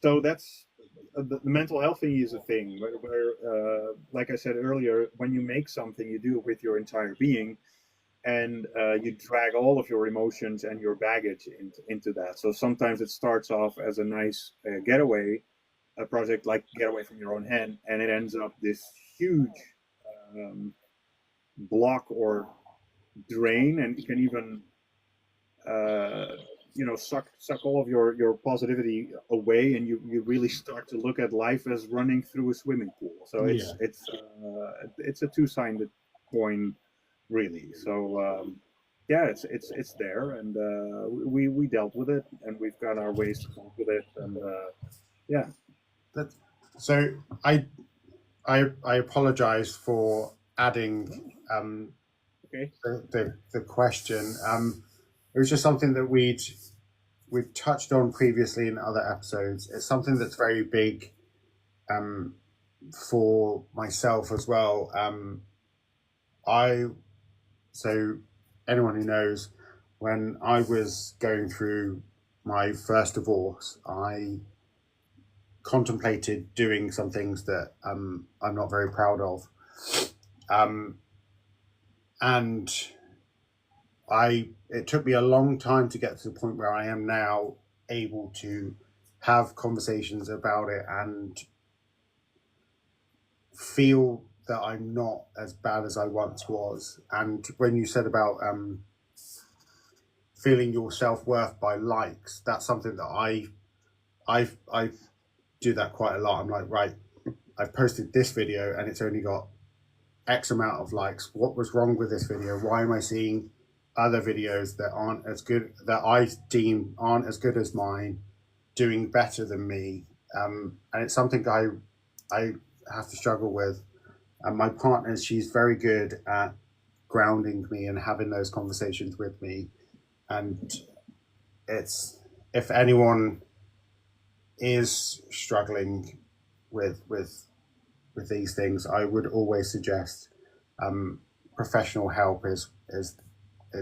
So that's the mental health thing is a thing where like I said earlier, when you make something, you do it with your entire being, and you drag all of your emotions and your baggage into that. So sometimes it starts off as a nice getaway, a project like Getaway from Your Own Hand, and it ends up this huge um, block or drain, and it can even uh, suck all of your positivity away, and you really start to look at life as running through a swimming pool. So Yeah. it's a two-sided coin, really. So yeah, it's there, and we dealt with it, and we've got our ways to cope with it, and yeah. That, so I apologize for adding Okay. the question. It was just something that we've touched on previously in other episodes. It's something that's very big um, for myself as well. I so anyone who knows, when I was going through my first divorce, I contemplated doing some things that I'm not very proud of, um, and it took me a long time to get to the point where I am now able to have conversations about it and feel that I'm not as bad as I once was. And when you said about feeling your self-worth by likes, that's something that I do that quite a lot. I'm like, right, I've posted this video and it's only got X amount of likes. What was wrong with this video? Why am I seeing other videos that aren't as good, that I deem aren't as good as mine, doing better than me? And it's something I have to struggle with. And my partner, she's very good at grounding me and having those conversations with me. And it's, if anyone is struggling with these things, I would always suggest professional help is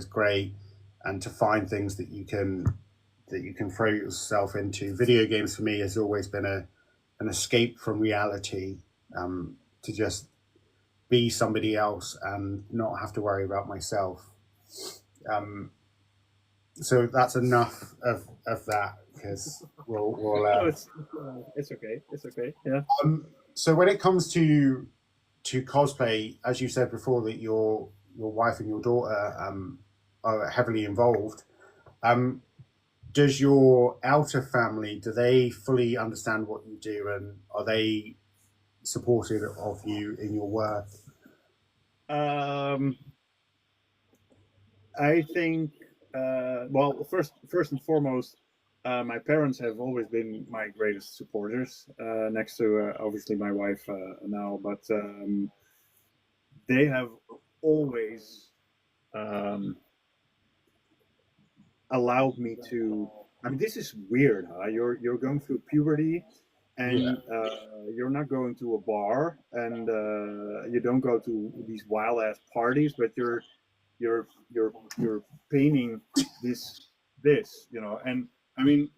great, and to find things that you can throw yourself into. Video games for me has always been an escape from reality, to just be somebody else and not have to worry about myself. Um, so that's enough of that, because we'll No, it's okay. It's okay. Yeah. so when it comes to cosplay, as you said before, that your wife and your daughter are heavily involved. Um, does your outer family, do they fully understand what you do, and are they supportive of you in your work? Um, I think, well, first and foremost, my parents have always been my greatest supporters, next to obviously my wife now, but they have always um, allowed me to. I mean, this is weird, huh? You're going through puberty, Yeah. and you're not going to a bar, and you don't go to these wild ass parties, but you're you're painting this, and I mean,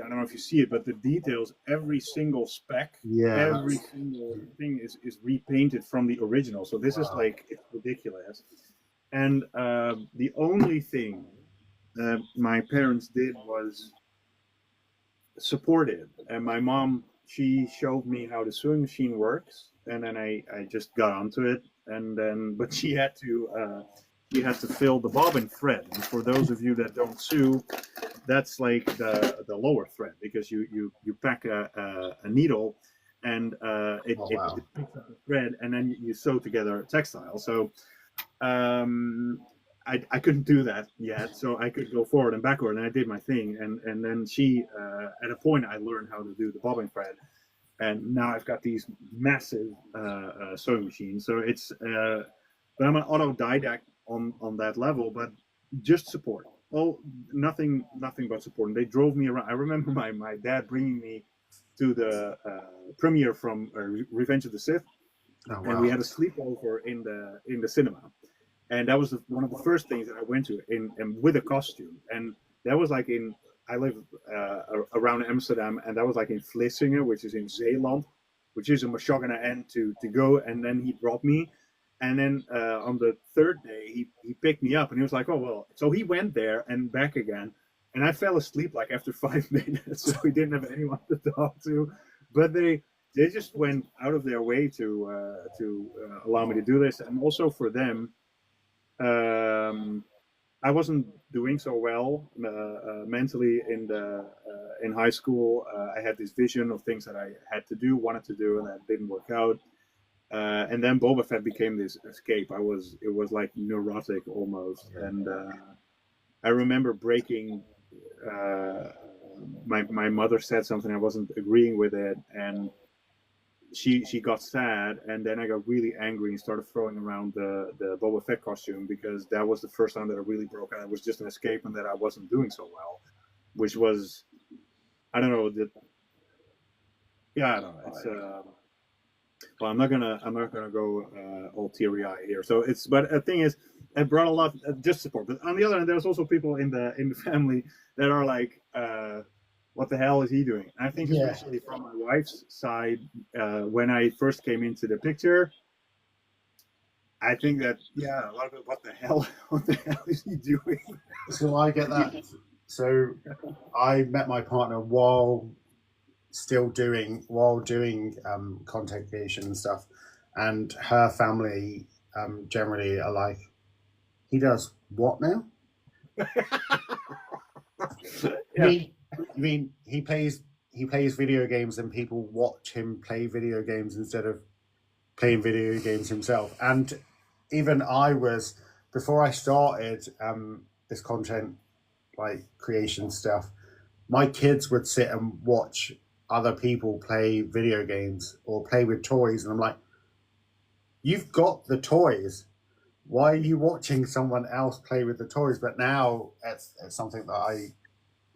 I don't know if you see it, but the details, every single speck, Yeah, every that's single thing is repainted from the original. So this is wow. like, it's ridiculous. And the only thing that my parents did was supported. And my mom, she showed me how the sewing machine works, and then I just got onto it. And then, but she had to fill the bobbin thread. And for those of you that don't sew, that's like the lower thread, because you pack a needle, and Oh it wow. picks up the thread, and then you sew together a textile. So um, I couldn't do that yet, so I could go forward and backward, and I did my thing. And then she, at a point, I learned how to do the bobbin thread, and now I've got these massive sewing machines. So it's, but I'm an autodidact on that level, but just support. Oh, nothing but support. And they drove me around. I remember my dad bringing me to the premiere from Revenge of the Sith, Oh and we wow. had a sleepover in the cinema, and that was one of the first things that I went to in with a costume, and that was like in, I live around Amsterdam, and that was like in Vlissingen, which is in Zeeland, which is a Mashogana end to go. And then he dropped me. And then on the third day, he picked me up, and he was like, "Oh well." So he went there and back again, and I fell asleep like after 5 minutes, so we didn't have anyone to talk to. But they just went out of their way to allow me to do this, and also for them, I wasn't doing so well mentally in high school. I had this vision of things that I had to do, wanted to do, and that didn't work out. And then Boba Fett became this escape. It was like neurotic almost, and I remember breaking. My mother said something, I wasn't agreeing with it, and she got sad, and then I got really angry and started throwing around the Boba Fett costume, because that was the first time that I really broke out. It was just an escape, and that I wasn't doing so well, which was, I don't know, yeah, I don't know. It's well, I'm not gonna go all teary eyed here. So but the thing is, it brought a lot just support. But on the other hand, there's also people in the family that are like, what the hell is he doing? And I think especially from my wife's side, when I first came into the picture, I think that a lot of it, what the hell is he doing? So I get that. So I met my partner while doing content creation and stuff, and her family generally are like, he does what now? I mean he plays video games, and people watch him play video games instead of playing video games himself. And even I was, before I started this content like creation stuff, my kids would sit and watch other people play video games or play with toys, and I'm like, you've got the toys, why are you watching someone else play with the toys? But now it's something that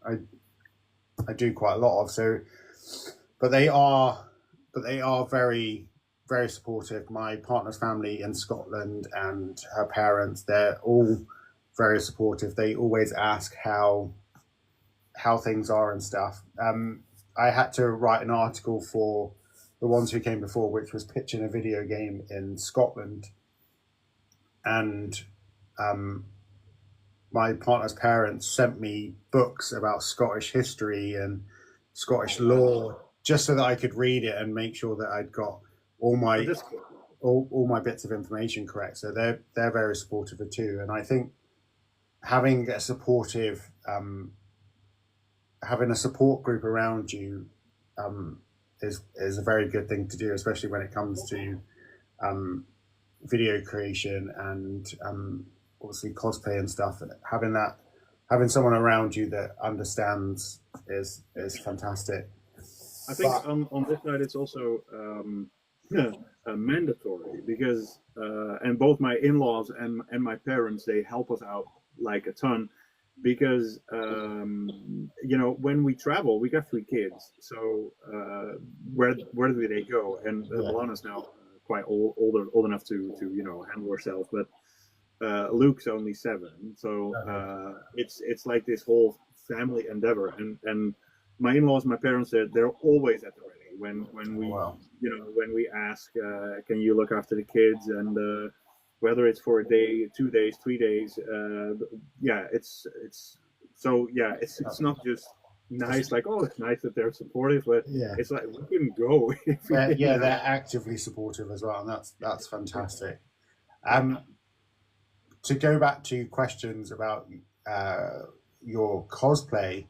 I do quite a lot of. So but they are very, very supportive. My partner's family in Scotland and her parents, they're all very supportive. They always ask how things are and stuff. I had to write an article for The Ones Who Came Before, which was pitching a video game in Scotland. And my partner's parents sent me books about Scottish history and Scottish law, just so that I could read it and make sure that I'd got all my bits of information correct. So they're very supportive of too. And I think having a supportive having a support group around you is a very good thing to do, especially when it comes to video creation and obviously cosplay and stuff. Having someone around you that understands is fantastic. I think on this side it's also mandatory, because and both my in-laws and my parents, they help us out like a ton, because when we travel, we got 3 kids, so where do they go? And Milana's now quite old enough to handle herself, but Luke's only 7, so it's like this whole family endeavor, and my in-laws, my parents, they're always at the ready when we when we ask, can you look after the kids, and whether it's for a day, 2 days, 3 days, it's not just nice, like, oh, it's nice that they're supportive, but it's like we couldn't go. They're actively supportive as well, and that's fantastic. To go back to questions about your cosplay,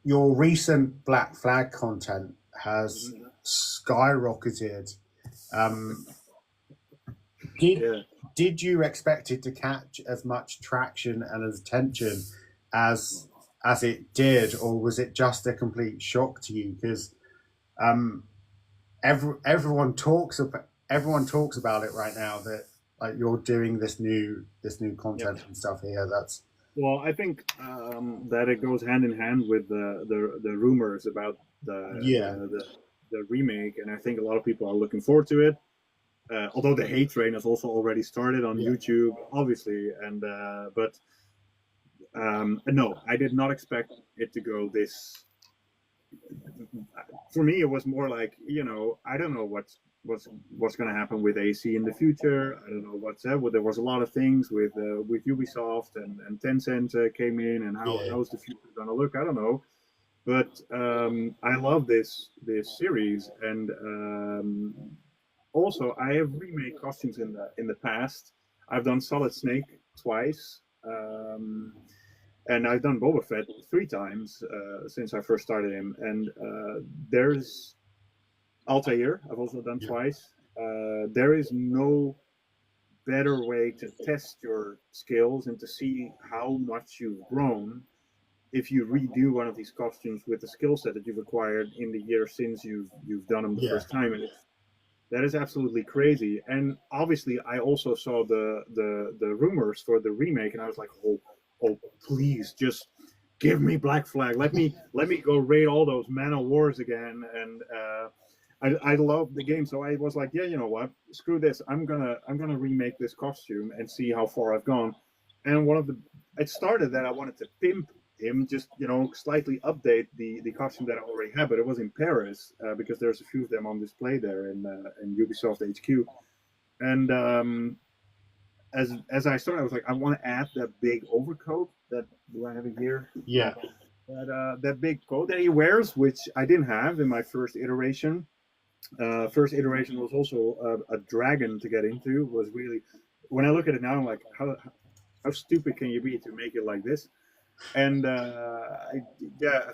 your recent Black Flag content has skyrocketed. Did you expect it to catch as much traction and as attention as it did, or was it just a complete shock to you? Because everyone talks about it right now, that like you're doing this new content and stuff here. Well, I think that it goes hand in hand with the rumors about the remake, and I think a lot of people are looking forward to it. Although the hate train has also already started on YouTube, obviously, and but No, I did not expect it to go this. For me, it was more like, I don't know what's going to happen with AC in the future. I don't know what's that. Well, there was a lot of things with Ubisoft and Tencent came in, and how's the future going to look? I don't know. But I love this series, and also I have remade costumes in the past. I've done Solid Snake twice. And I've done Boba Fett 3 times since I first started him. And there's Altair, I've also done twice. There is no better way to test your skills and to see how much you've grown if you redo one of these costumes with the skill set that you've acquired in the year since you've done them the first time. And that is absolutely crazy. And obviously, I also saw the rumors for the remake, and I was like, oh, please, just give me Black Flag. Let me go raid all those Man of Wars again. And I love the game, so I was like, yeah, you know what? Screw this. I'm gonna remake this costume and see how far I've gone. And it started that I wanted to pimp him, just slightly update the costume that I already had, but it was in Paris because there's a few of them on display there in Ubisoft HQ. And as I started, I was like, I want to add that big overcoat that do I have it here? Yeah. That big coat that he wears, which I didn't have in my first iteration. First iteration was also a dragon to get into. Was really, when I look at it now, I'm like, how stupid can you be to make it like this? And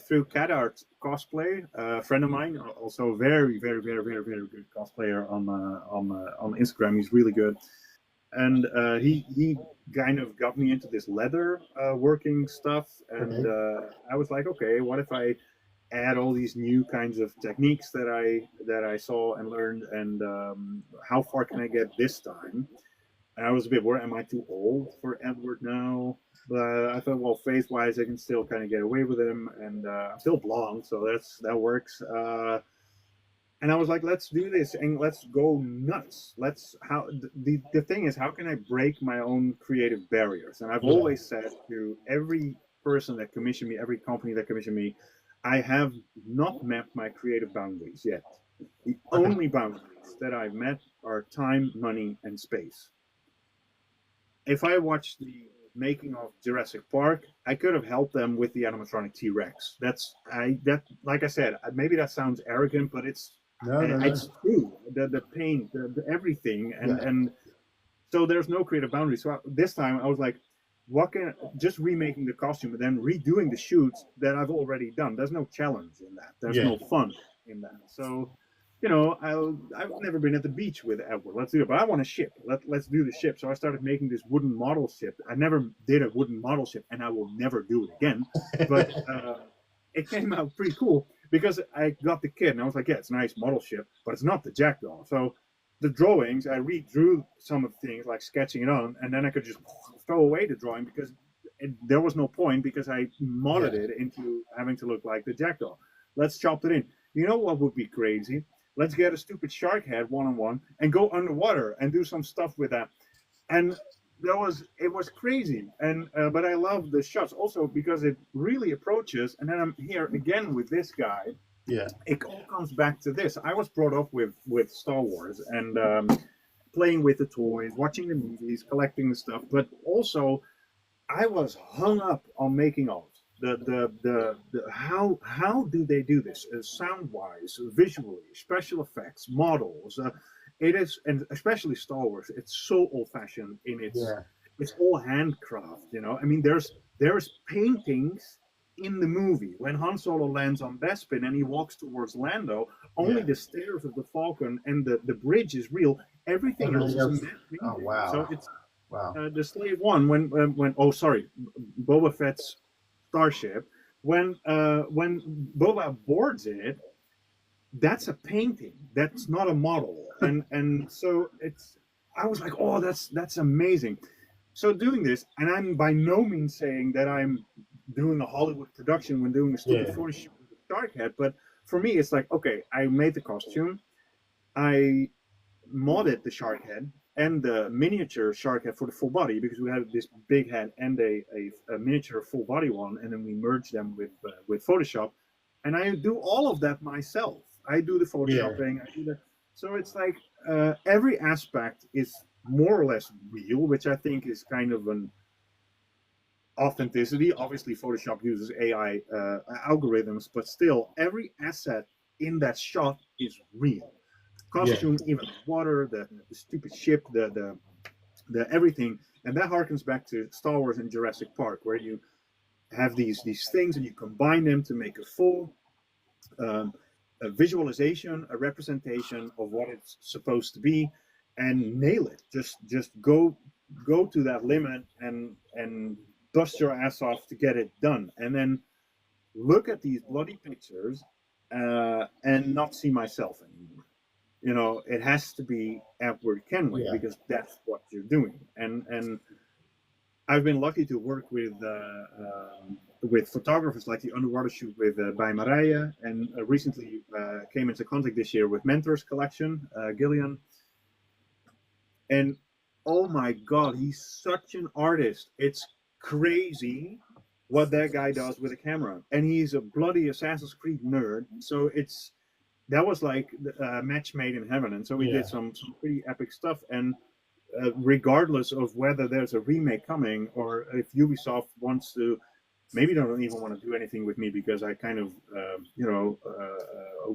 through Cat Art Cosplay, a friend of mine, also very, very, very, very, very good cosplayer on Instagram. He's really good. And he kind of got me into this leather working stuff, and I was like, okay, what if I add all these new kinds of techniques that I saw and learned, and how far can I get this time? And I was a bit worried, am I too old for Edward now? But I thought, well, face-wise, I can still kind of get away with him, and I'm still blonde, so that works. And I was like, let's do this and let's go nuts. The thing is, how can I break my own creative barriers? And I've always said to every person that commissioned me, every company that commissioned me, I have not mapped my creative boundaries yet. The only boundaries that I've met are time, money, and space. If I watched the making of Jurassic Park, I could have helped them with the animatronic T-Rex. Like I said, maybe that sounds arrogant, but it's true. The paint, the everything, and so there's no creative boundary. So this time I was like, just remaking the costume and then redoing the shoots that I've already done. There's no challenge in that. There's no fun in that. So, I've never been at the beach with Edward. Let's do it, but I want a ship. Let's do the ship. So I started making this wooden model ship. I never did a wooden model ship, and I will never do it again. But it came out pretty cool because I got the kit and I was like, yeah, it's a nice model ship, but it's not the Jackdaw. So the drawings, I redrew some of the things, like sketching it on, and then I could just throw away the drawing because there was no point because I modded it into having to look like the Jackdaw. Let's chop it in. You know what would be crazy? Let's get a stupid shark head one-on-one and go underwater and do some stuff with that. And it was crazy. And but I love the shots also because it really approaches. And then I'm here again with this guy. Yeah, it all comes back to this. I was brought up with Star Wars and playing with the toys, watching the movies, collecting the stuff. But also, I was hung up on making art. How do they do this sound wise, visually, special effects, models? It is, and especially Star Wars. It's so old fashioned in it's all handcraft. I mean, there's paintings in the movie when Han Solo lands on Bespin and he walks towards Lando. Only the stairs of the Falcon and the bridge is real. Everything else is painting. Oh wow! So it's the Slave One when Boba Fett's starship when Boba boards it, that's a painting, that's not a model, and so I was like, oh, that's amazing. So doing this, and I'm by no means saying that I'm doing a Hollywood production when doing a stupid photo shoot with a shark head, but for me it's like, okay, I made the costume, I modded the shark head, and the miniature shark head for the full body, because we had this big head and a miniature full body one, and then we merged them with Photoshop, and I do all of that myself. I do the photoshopping. I do the, so it's like every aspect is more or less real, which I think is kind of an authenticity. Obviously, Photoshop uses AI algorithms, but still, every asset in that shot is real. Costume, even the water, the stupid ship, the everything, and that harkens back to Star Wars and Jurassic Park, where you have these things and you combine them to make a full a visualization, a representation of what it's supposed to be, and nail it. Just go to that limit and bust your ass off to get it done, and then look at these bloody pictures and not see myself anymore. You know, it has to be Edward Kenway because that's what you're doing. And I've been lucky to work with photographers like the underwater shoot with by Marije, and recently came into contact this year with Mentors Collection, Gillian. And oh my God, he's such an artist. It's crazy what that guy does with a camera. And he's a bloody Assassin's Creed nerd. So that was like a match made in heaven. And so we did some pretty epic stuff. And regardless of whether there's a remake coming or if Ubisoft wants to, maybe they don't even want to do anything with me because I kind of,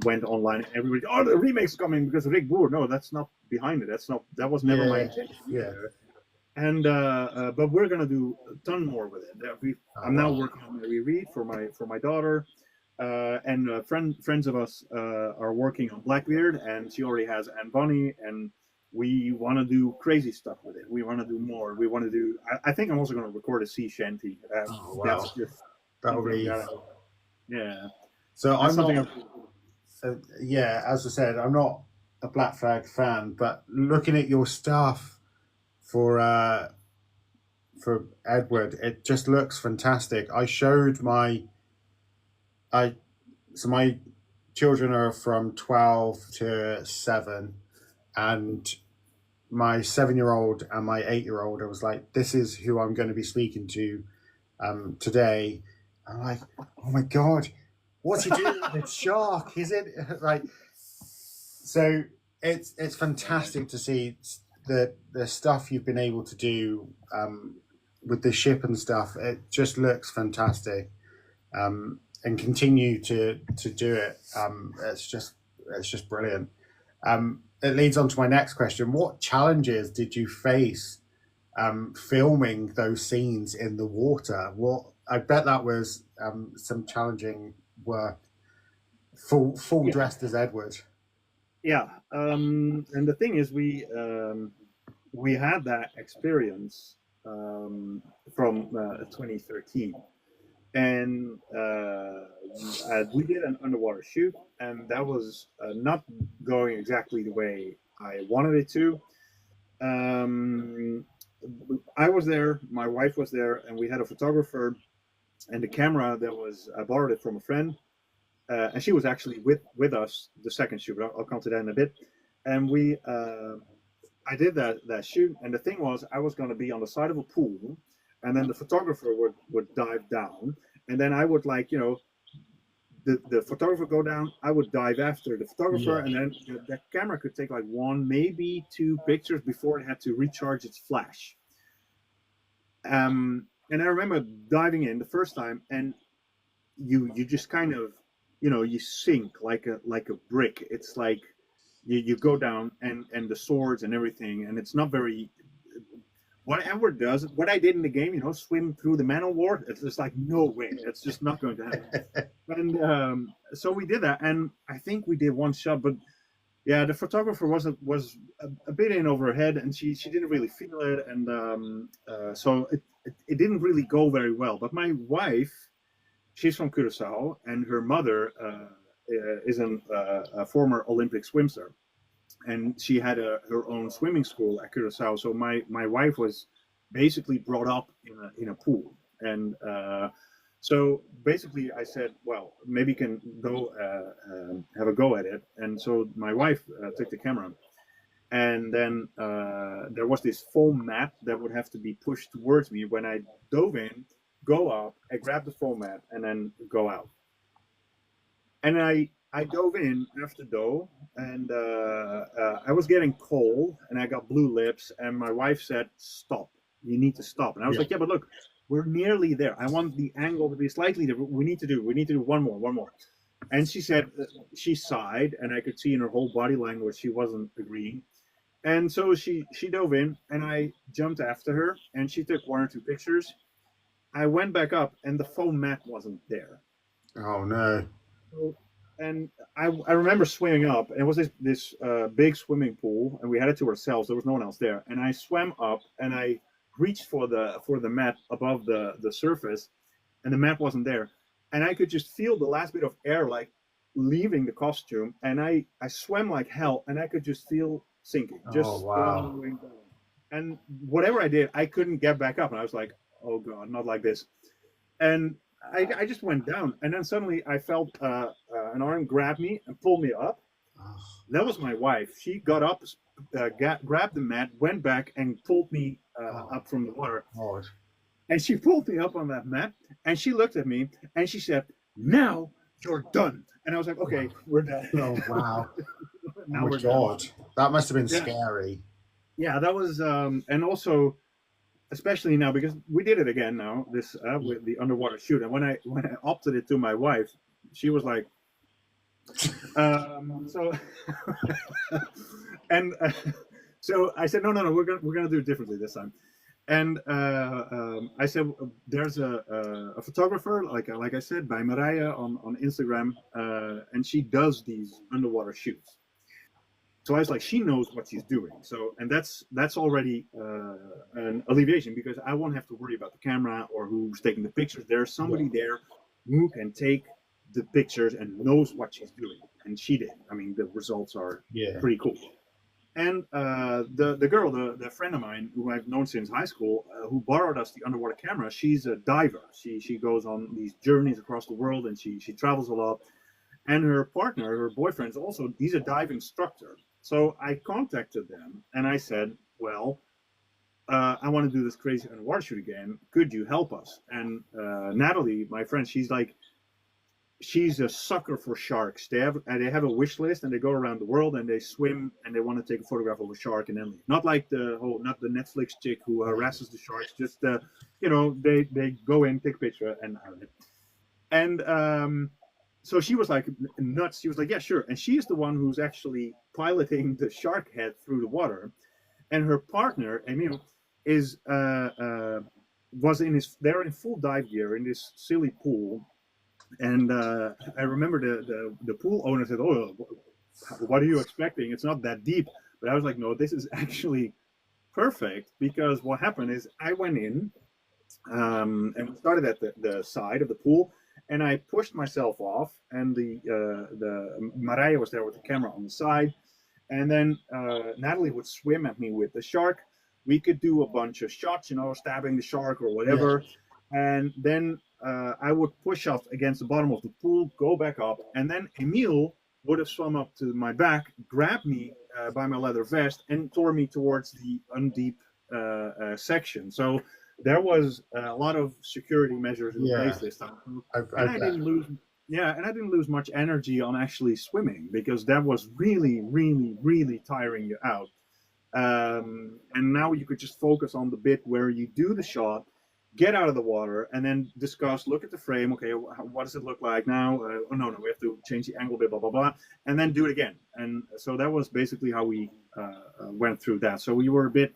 went online and everybody, oh, the remake's coming because of Rick Boer. No, that's not behind it. That was never my intention. And but we're gonna do a ton more with it. I'm now working on a reread for my daughter. And friends of us are working on Blackbeard, and she already has Anne Bonny, and we want to do crazy stuff with it. We want to do more. We want to do. I think I'm also going to record a sea shanty. That's just that'll be yeah. So that's I'm not. As I said, I'm not a Black Flag fan, but looking at your stuff for Edward, it just looks fantastic. I showed my children are from 12 to 7, and my 7-year-old and my 8-year-old, I was like, this is who I'm going to be speaking to today. I'm like, oh my God, what's he doing with this shark? Is it like, so it's fantastic to see the stuff you've been able to do with the ship and stuff. It just looks fantastic. And continue to do it. It's just brilliant. It leads on to my next question. What challenges did you face filming those scenes in the water? I bet that was some challenging work. Full dressed as Edward. Yeah, and the thing is, we had that experience from 2013. And we did an underwater shoot, and that was not going exactly the way I wanted it to. I was there, my wife was there, and we had a photographer, and the camera that was, I borrowed it from a friend, and she was actually with us the second shoot, but I'll come to that in a bit. And I did that shoot, and the thing was, I was going to be on the side of a pool, and then the photographer would dive down, and then I would the photographer go down, I would dive after the photographer, and then the camera could take like 1, maybe 2 pictures before it had to recharge its flash. And I remember diving in the first time, and you just kind of, you sink like a brick. It's like you go down, and the swords and everything, and it's not very. What Edward does, what I did in the game, swim through the Manowar, it's just like, no way, it's just not going to happen. And so we did that, and I think we did one shot, but yeah, the photographer was a bit in over her head, and she didn't really feel it, and so it didn't really go very well. But my wife, she's from Curacao, and her mother is a former Olympic swimmer. And she had her own swimming school at Curacao. So my wife was basically brought up in a pool. And so basically I said, well, maybe you can go have a go at it. And so my wife took the camera. and then there was this foam mat that would have to be pushed towards me when I dove in, go up, I grab the foam mat, and then go out. And I dove in after dove, and I was getting cold, and I got blue lips, and my wife said, "Stop! You need to stop." And I was Yeah. like, "Yeah, but look, we're nearly there. I want the angle to be slightly different. We need to do one more." And she said, she sighed, and I could see in her whole body language she wasn't agreeing. And so she dove in, and I jumped after her, and she took one or two pictures. I went back up, and the foam mat wasn't there. Oh no. So, and I remember swimming up, and it was this big swimming pool, and we had it to ourselves. There was no one else there, and I swam up, and I reached for the mat above the surface, and the mat wasn't there, and I could just feel the last bit of air like leaving the costume, and I swam like hell, and I could just feel sinking, just Oh wow. going down. And whatever I did, I couldn't get back up, and I was like, oh god, not like this. And I just went down, and then suddenly I felt an arm grab me and pull me up. That was my wife. She got up, grabbed the mat, went back, and pulled me up from the water. Oh, And she pulled me up on that mat, and she looked at me, and she said, "Now you're done." And I was like, "Okay, we're done." oh wow. Now Oh my we're god. done. That must have been Yeah, scary. yeah, that was, and also especially now because we did it again now this with the underwater shoot, and when I opted it to my wife, she was like, so and so I said, no, we're gonna do it differently this time. And I said, there's a photographer, like I said, by Mariah on Instagram, and she does these underwater shoots. So I was like, she knows what she's doing. So, and that's already an alleviation because I won't have to worry about the camera or who's taking the pictures. There's somebody there who can take the pictures and knows what she's doing, and she did. I mean, the results are Yeah. pretty cool. And the girl, the friend of mine who I've known since high school, who borrowed us the underwater camera, she's a diver. She goes on these journeys across the world, and she travels a lot. And her partner, her boyfriend, is also he's a dive instructor. So I contacted them and I said, well, I want to do this crazy underwater shoot again. Could you help us? And Natalie, my friend, she's a sucker for sharks. They have a wish list and they go around the world and they swim and they want to take a photograph of a shark and then leave. Not the Netflix chick who harasses the sharks. Just they go in, take a picture and out. And so she was like nuts. She was like, yeah, sure. And she is the one who's actually piloting the shark head through the water. And her partner, Emil, is was in his they're in full dive gear in this silly pool. And I remember the pool owner said, "Oh, what are you expecting? It's not that deep." But I was like, "No, this is actually perfect because what happened is I went in and we started at the side of the pool, and I pushed myself off, and the Mariah was there with the camera on the side, and then Natalie would swim at me with the shark. We could do a bunch of shots, stabbing the shark or Yeah. whatever, and then I would push off against the bottom of the pool, go back up, and then Emil would have swum up to my back, grabbed me by my leather vest, and tore me towards the undeep section. So there was a lot of security measures in place Yeah. this time, I and I bet. didn't lose. Yeah, and I didn't lose much energy on actually swimming because that was really, really, really tiring you out. And now you could just focus on the bit where you do the shot, get out of the water, and then discuss, look at the frame. Okay, what does it look like now? Oh no, we have to change the angle, bit, blah blah blah, and then do it again. And so that was basically how we went through that. So we were a bit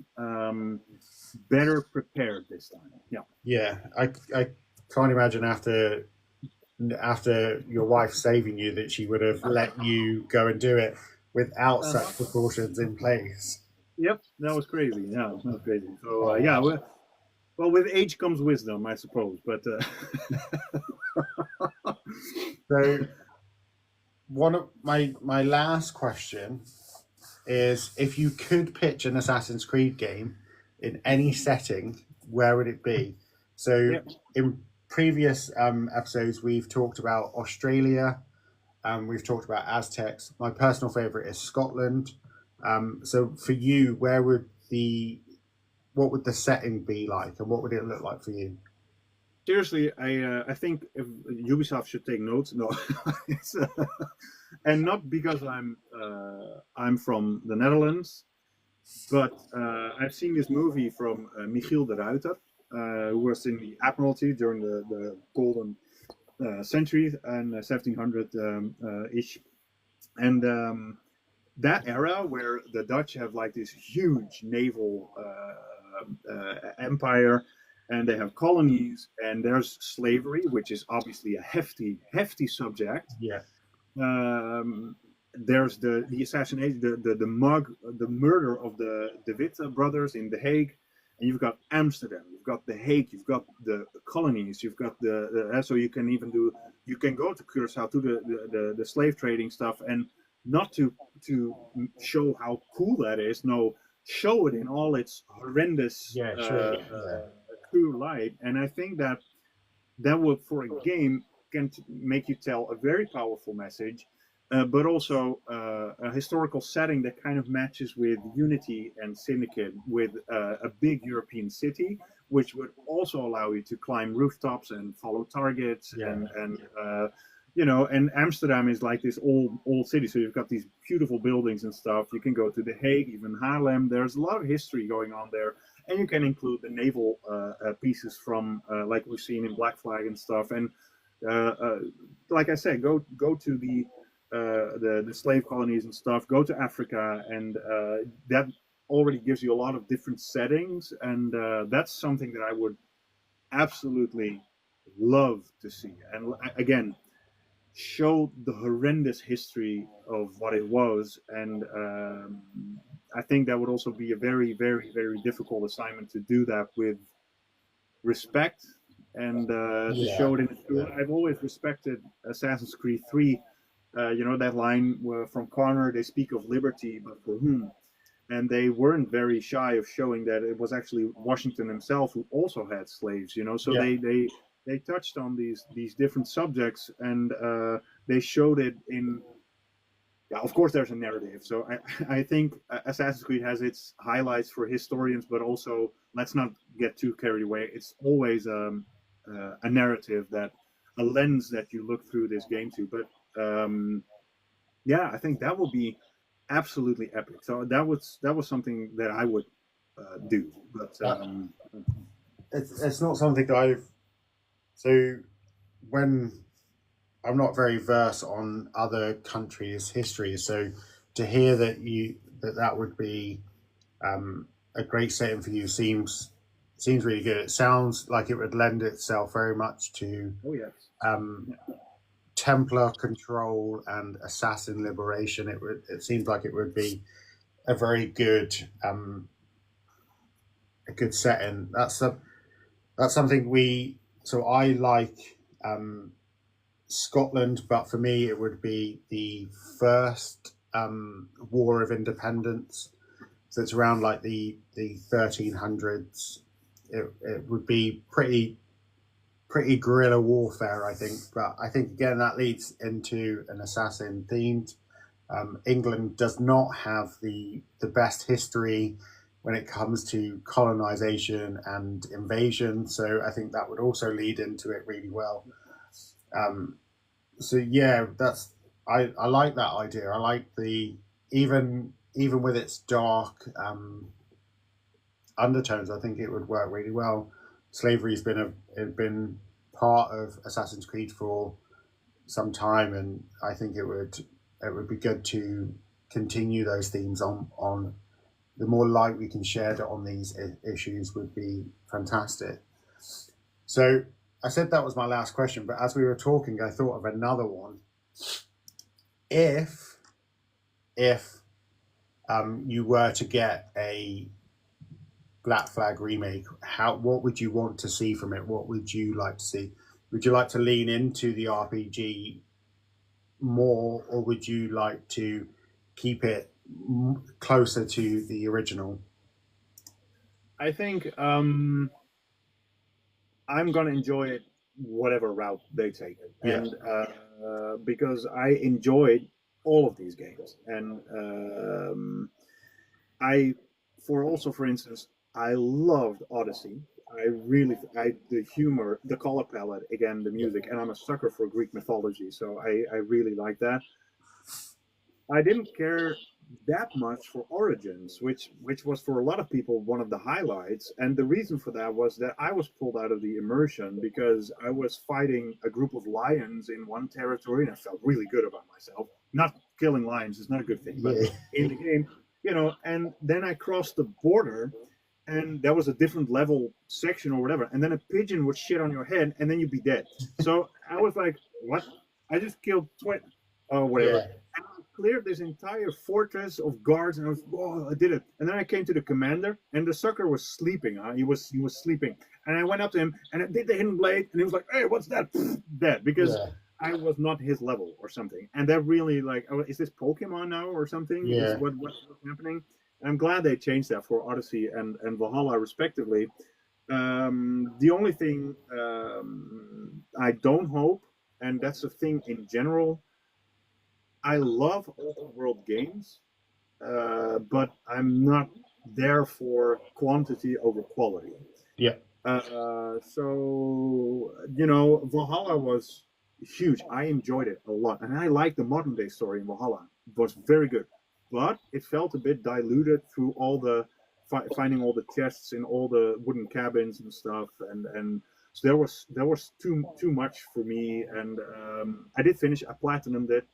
better prepared this time. Yeah. Yeah. I can't imagine after your wife saving you that she would have let you go and do it without Uh-huh. such precautions in place. Yep, that was crazy. Yeah, that was crazy. So Oh yeah, wow. well, with age comes wisdom, I suppose. But So one of my last question is if you could pitch an Assassin's Creed game in any setting, where would it be? So yep, in previous episodes, we've talked about Australia, we've talked about Aztecs. My personal favorite is Scotland. So for you, what would the setting be like, and what would it look like for you? Seriously, I think if Ubisoft should take notes. No, it's, and not because I'm from the Netherlands, but I've seen this movie from Michiel de Ruiter, who was in the Admiralty during the Golden Century and 1700 ish, and that era where the Dutch have like this huge naval empire, and they have colonies, and there's slavery, which is obviously a hefty subject. Yeah, There's the assassination, the murder of the De Witt brothers in The Hague, and you've got Amsterdam, you've got The Hague, you've got the colonies, you've got so you can even you can go to Curacao to the slave trading stuff, and not to show how cool that is. No, show it in all its horrendous, yeah, sure. Yeah. true light. And I think that would, for a game, can make you tell a very powerful message, but also a historical setting that kind of matches with Unity and Syndicate, with a big European city, which would also allow you to climb rooftops and follow targets. Yeah. And and Amsterdam is like this old city, so you've got these beautiful buildings and stuff. You can go to The Hague, even Haarlem. There's a lot of history going on there, and you can include the naval pieces from like we've seen in Black Flag and stuff. And like I said, go to the slave colonies and stuff. Go to Africa, and that already gives you a lot of different settings, and that's something that I would absolutely love to see. And again, show the horrendous history of what it was, and I think that would also be a very, very, very difficult assignment to do that with respect, and to show it in the tool. I've always respected Assassin's Creed 3. That line from Connor, they speak of liberty, but for whom? And they weren't very shy of showing that it was actually Washington himself who also had slaves. So they touched on these different subjects, and they showed it in. Yeah, of course, there's a narrative. So I think Assassin's Creed has its highlights for historians, but also let's not get too carried away. It's always a narrative, a lens that you look through this game to. But I think that will be absolutely epic. So that was something that I would do. But it's not something that I've. So when I'm not very versed on other countries' history, so to hear that would be a great setting for you seems really good. It sounds like it would lend itself very much to Templar control and assassin liberation. It seems like it would be a very good setting. That's something So I like Scotland, but for me it would be the first War of Independence. So it's around like the 1300s. It would be pretty guerrilla warfare, I think. But I think again that leads into an assassin themed. England does not have the best history when it comes to colonization and invasion, so I think that would also lead into it really well. So yeah, I like that idea. I like even with its dark undertones. I think it would work really well. Slavery's been part of Assassin's Creed for some time, and I think it would be good to continue those themes on. The more light we can shed on these issues would be fantastic. So I said that was my last question, but as we were talking, I thought of another one. If you were to get a Black Flag remake, what would you want to see from it? What would you like to see? Would you like to lean into the RPG more, or would you like to keep it closer to the original? I think I'm gonna enjoy it whatever route they take, and because I enjoyed all of these games, and for instance, I loved Odyssey. The humor, the color palette, again, the Yeah. music, and I'm a sucker for Greek mythology, so I really like that. I didn't care that much for Origins, which was for a lot of people one of the highlights. And the reason for that was that I was pulled out of the immersion because I was fighting a group of lions in one territory, and I felt really good about myself. Not killing lions is not a good thing, but Yeah. in the game, And then I crossed the border, and there was a different level section or whatever, and then a pigeon would shit on your head, and then you'd be dead. So I was like, "What? I just killed 20 or whatever." Yeah. Cleared this entire fortress of guards, and I was, "Whoa, I did it!" And then I came to the commander, and the sucker was sleeping. He was sleeping, and I went up to him, and I did the hidden blade, and he was like, "Hey, what's that?" Dead, because Yeah. I was not his level or something. And that really, like, oh, is this Pokemon now or something? Is Yeah. what's happening? And I'm glad they changed that for Odyssey and Valhalla respectively. The only thing I don't hope, and that's a thing in general, I love open world games, but I'm not there for quantity over quality. Yeah. Valhalla was huge. I enjoyed it a lot, and I liked the modern day story in Valhalla. It was very good, but it felt a bit diluted through all the finding all the chests in all the wooden cabins and stuff, and so there was too much for me, and I did finish. I platinumed it,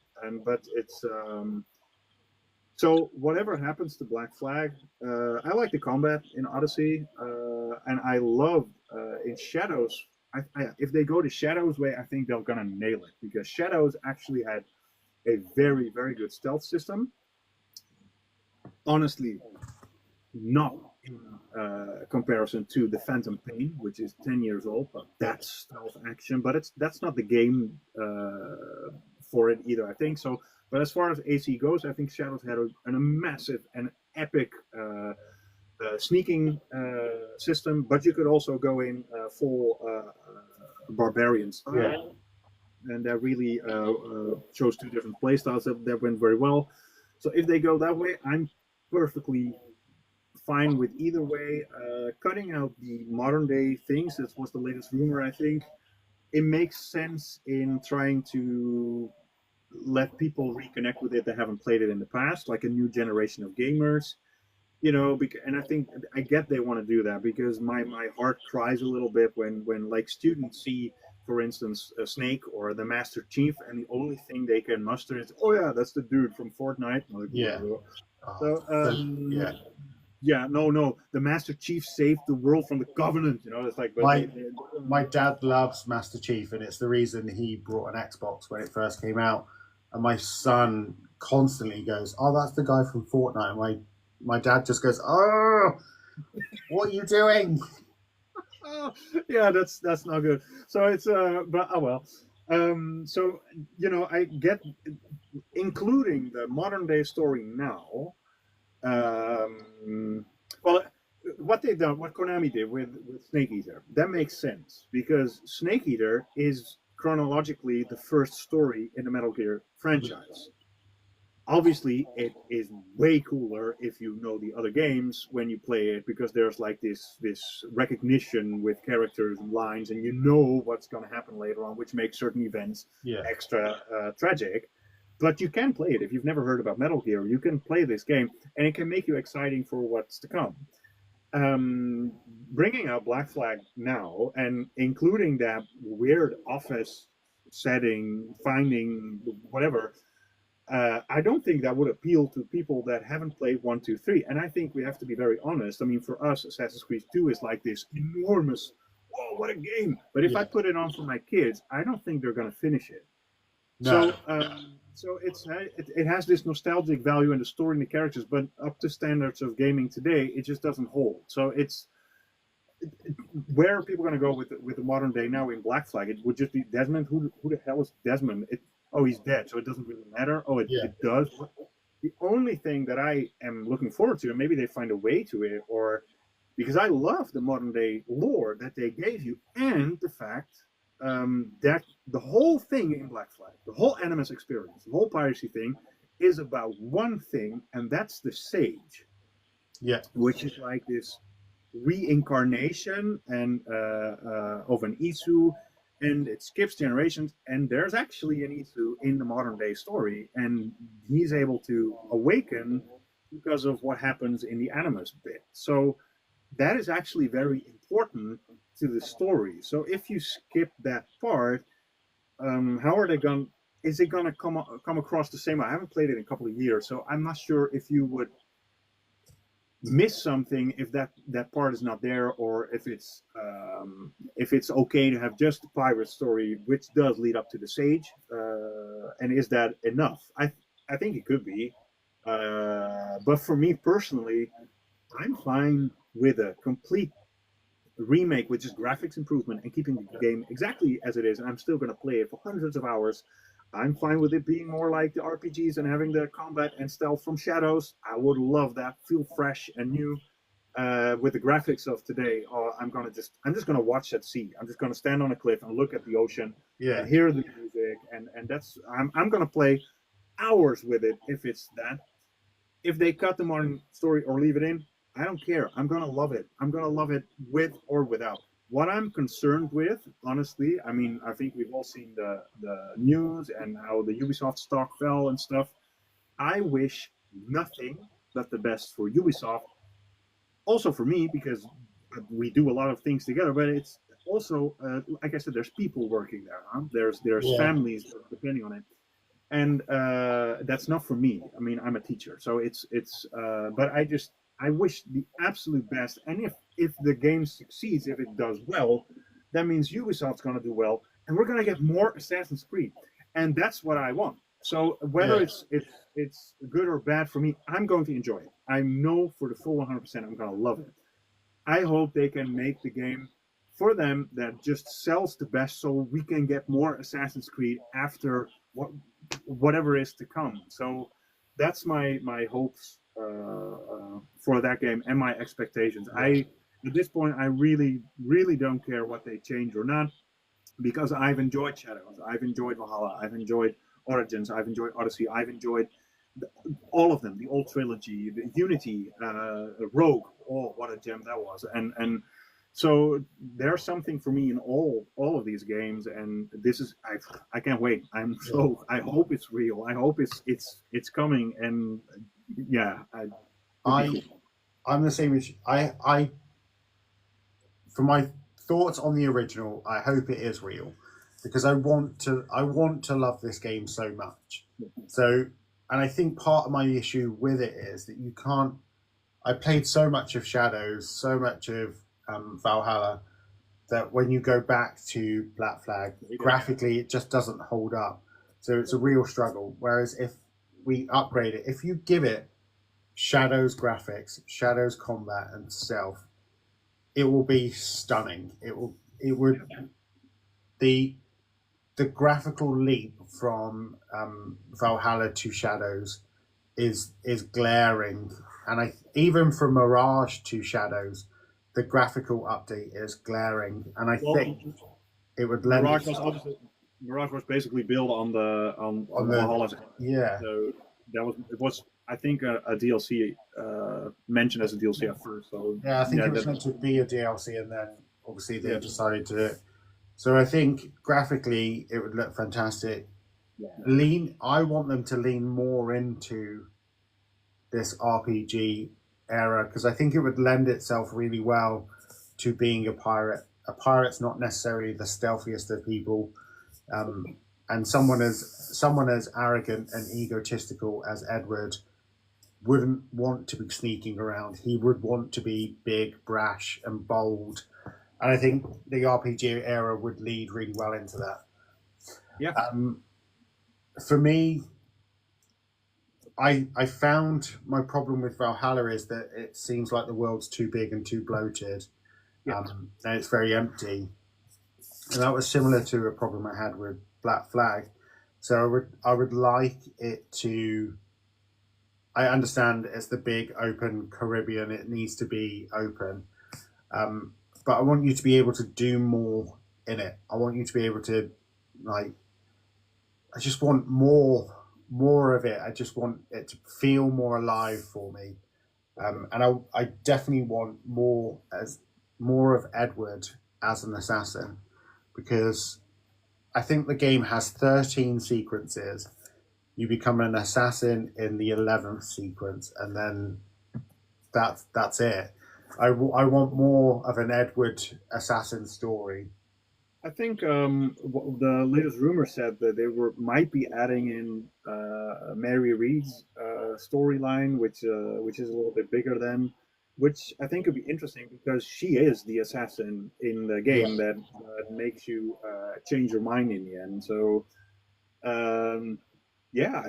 but it's so whatever happens to Black Flag, I like the combat in Odyssey, and I love in Shadows. If they go the Shadows way, I think they're gonna nail it because Shadows actually had a very very good stealth system. Honestly, not in comparison to the Phantom Pain, which is 10 years old, but that's stealth action. But that's not the game for it either, I think. So, but as far as AC goes, I think Shadows had a massive and epic sneaking system, but you could also go in full barbarian style. Yeah. And that really chose two different playstyles that went very well. So if they go that way, I'm perfectly fine with either way. Cutting out the modern day things, that was the latest rumor, I think. It makes sense in trying to let people reconnect with it that haven't played it in the past, like a new generation of gamers. And I think I get they want to do that because my heart cries a little bit when like students see, for instance, a Snake or the Master Chief, and the only thing they can muster is, "Oh yeah, that's the dude from Fortnite." Like, Yeah. so Yeah. yeah, no, the Master Chief saved the world from the Covenant. It's like, but My dad loves Master Chief, and it's the reason he brought an Xbox when it first came out. And my son constantly goes, "Oh, that's the guy from Fortnite." And my dad just goes, "Oh, what are you doing?" oh, yeah, that's not good. So it's but oh well. So I get, including the modern day story now. Well, what Konami did with Snake Eater, that makes sense because Snake Eater is chronologically the first story in the Metal Gear franchise. Obviously, it is way cooler if you know the other games when you play it because there's like this recognition with characters and lines, and you know what's going to happen later on, which makes certain events extra tragic. But you can play it if you've never heard about Metal Gear. You can play this game, and it can make you exciting for what's to come. Bringing out Black Flag now and including that weird office setting, finding whatever. I don't think that would appeal to people that haven't played 1, 2, 3. And I think we have to be very honest. I mean, for us, Assassin's Creed 2 is like this enormous, whoa, what a game. But if I put it on for my kids, I don't think they're going to finish it. No. So it has this nostalgic value in the story and the characters, but up to standards of gaming today, it just doesn't hold. So where are people going to go with the modern day now in Black Flag? It would just be Desmond. Who the hell is Desmond? He's dead, so it doesn't really matter. It does. The only thing that I am looking forward to, and maybe they find a way to it, or because I love the modern day lore that they gave you, and the fact that the whole thing in Black Flag, the whole Animus experience, the whole piracy thing, is about one thing, and that's the Sage. Yeah. which is like this reincarnation and of an Isu, and it skips generations. And there's actually an Isu in the modern day story, and he's able to awaken because of what happens in the Animus bit. So that is actually very important to the story. So if you skip that part, how are they going? Is it going to come across the same? I haven't played it in a couple of years, so I'm not sure if you would miss something if that part is not there, or if it's okay to have just the pirate story, which does lead up to the Sage, and is that enough? I think it could be, but for me personally, I'm fine with a complete remake with just graphics improvement and keeping the game exactly as it is, and I'm still going to play it for hundreds of hours. I'm fine with it being more like the RPGs and having the combat and stealth from Shadows. I would love that. Feel fresh and new. With the graphics of today, I'm just gonna watch that sea. I'm just gonna stand on a cliff and look at the ocean and hear the music, and that's I'm gonna play hours with it if it's that. If they cut the modern story or leave it in, I don't care. I'm gonna love it. I'm gonna love it with or without. What I'm concerned with, honestly, I mean, I think we've all seen the news and how the Ubisoft stock fell and stuff. I wish nothing but the best for Ubisoft. Also for me, because we do a lot of things together, but it's also, like I said, there's people working there. Huh? There's families depending on it, and that's not for me. I mean, I'm a teacher, so but I wish the absolute best. And if the game succeeds, if it does well, that means Ubisoft's going to do well, and we're going to get more Assassin's Creed, and that's what I want. So whether it's good or bad for me, I'm going to enjoy it. I know for the full 100% I'm going to love it. I hope they can make the game for them that just sells the best, so we can get more Assassin's Creed after whatever is to come. So that's my hopes for that game and my expectations. At this point, I really don't care what they change or not, because I've enjoyed Shadows, I've enjoyed Valhalla, I've enjoyed Origins, I've enjoyed Odyssey, I've enjoyed all of them, the old trilogy, the Unity, Rogue. Oh, what a gem that was! And so there's something for me in all of these games, and this is I can't wait. I hope it's real. I hope it's coming, and yeah, I'm the same as you. For my thoughts on the original, I hope it is real, because I want to love this game so much. So, and I think part of my issue with it is that you can't. I played so much of Shadows, so much of Valhalla, that when you go back to Black Flag, graphically it just doesn't hold up. So it's a real struggle. Whereas if we upgrade it, if you give it Shadows graphics, Shadows combat, and stealth, it will be stunning. It would the graphical leap from Valhalla to Shadows is glaring, and even from Mirage to Shadows, the graphical update is glaring, and I think it would lend. Mirage was basically built on the Valhalla. Yeah. So it was I think a DLC mentioned as a DLC at first. So yeah, I think it was meant to be a DLC, and then obviously they decided to do it. So I think graphically it would look fantastic. Yeah. I want them to lean more into this RPG era, because I think it would lend itself really well to being a pirate. A pirate's not necessarily the stealthiest of people, and someone as arrogant and egotistical as Edward wouldn't want to be sneaking around. He would want to be big, brash, and bold. And I think the RPG era would lead really well into that. Yeah. For me, I found my problem with Valhalla is that it seems like the world's too big and too bloated, and it's very empty. And that was similar to a problem I had with Black Flag. So I would like it to. I understand it's the big open Caribbean. It needs to be open, but I want you to be able to do more in it. I want you to be able to, like, I just want more of it. I just want it to feel more alive for me. I definitely want more of Edward as an assassin, because I think the game has 13 sequences. You become an assassin in the 11th sequence, and then that's it. I want more of an Edward assassin story. I think the latest rumor said that they might be adding in Mary Reed's storyline, which is a little bit bigger than, which I think could be interesting because she is the assassin in the Yeah, game that makes you change your mind in the end. So um, yeah,